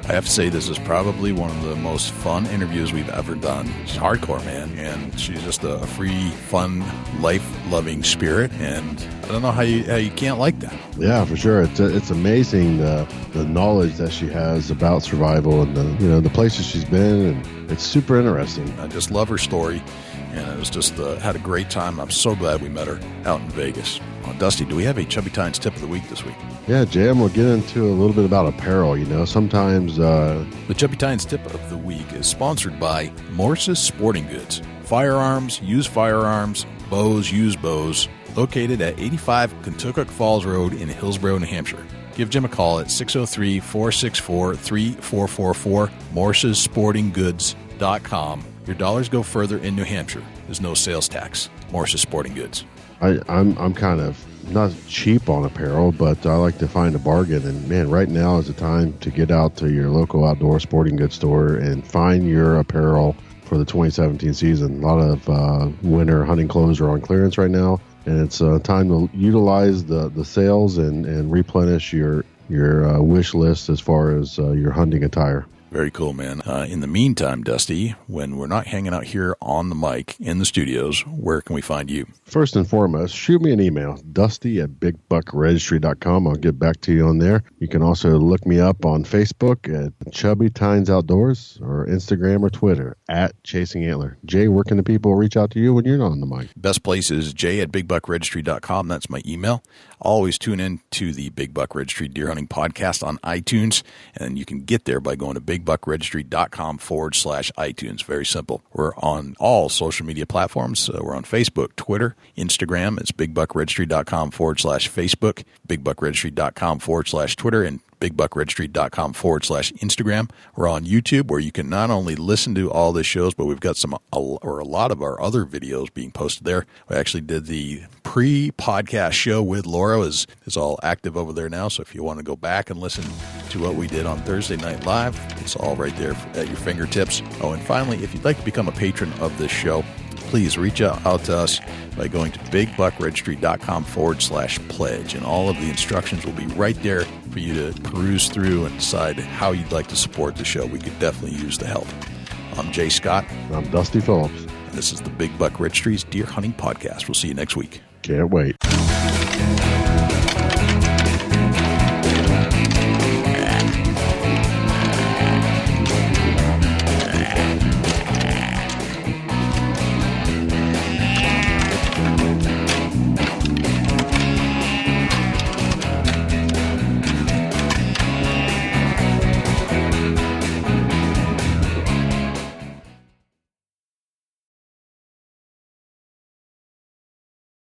I have to say, this is probably one of the most fun interviews we've ever done. She's hardcore, man, and she's just a free, fun, life-loving spirit, and I don't know how you can't like that.
Yeah, for sure. It's amazing the knowledge that she has about survival and the places she's been, and it's super interesting.
I just love her story, and it was just had a great time. I'm so glad we met her out in Vegas. Dusty, do we have a Chubby Tines tip of the week this week?
Yeah, Jam, we'll get into a little bit about apparel. Sometimes
the Chubby Tines tip of the week is sponsored by Morse's Sporting Goods. Firearms, used firearms, bows, used bows, located at 85 Kentucky Falls Road in Hillsborough, New Hampshire. Give Jim a call at 603-464-3444, morsessportinggoods.com. Your dollars go further in New Hampshire. There's no sales tax. Morse's Sporting Goods.
I'm kind of not cheap on apparel, but I like to find a bargain. And man, right now is the time to get out to your local outdoor sporting goods store and find your apparel for the 2017 season. A lot of winter hunting clothes are on clearance right now, and it's time to utilize the sales and replenish your wish list as far as your hunting attire.
Very cool, man. In the meantime, Dusty, when we're not hanging out here on the mic in the studios, where can we find you?
First and foremost, shoot me an email, dusty@bigbuckregistry.com. I'll get back to you on there. You can also look me up on Facebook at Chubby Tines Outdoors or Instagram or Twitter at Chasing Antler. Jay, where can the people reach out to you when you're not on the mic?
Best place is jay@bigbuckregistry.com. That's my email. Always tune in to the Big Buck Registry Deer Hunting Podcast on iTunes, and you can get there by going to bigbuckregistry.com/iTunes. Very simple. We're on all social media platforms. We're on Facebook, Twitter, Instagram. It's bigbuckregistry.com/Facebook, bigbuckregistry.com/Twitter, and bigbuckregistry.com/Instagram. We're on YouTube, where you can not only listen to all the shows, but we've got a lot of our other videos being posted there. We actually did the pre-podcast show with Laura. Is all active over there now, so if you want to go back and listen to what we did on Thursday Night Live, it's all right there at your fingertips. Oh, and finally, if you'd like to become a patron of this show, please reach out to us by going to bigbuckregistry.com/pledge, and all of the instructions will be right there for you to peruse through and decide how you'd like to support the show. We could definitely use the help. I'm Jay Scott.
I'm Dusty Phillips.
And this is the Big Buck Registry's Deer Hunting Podcast. We'll see you next week.
Can't wait.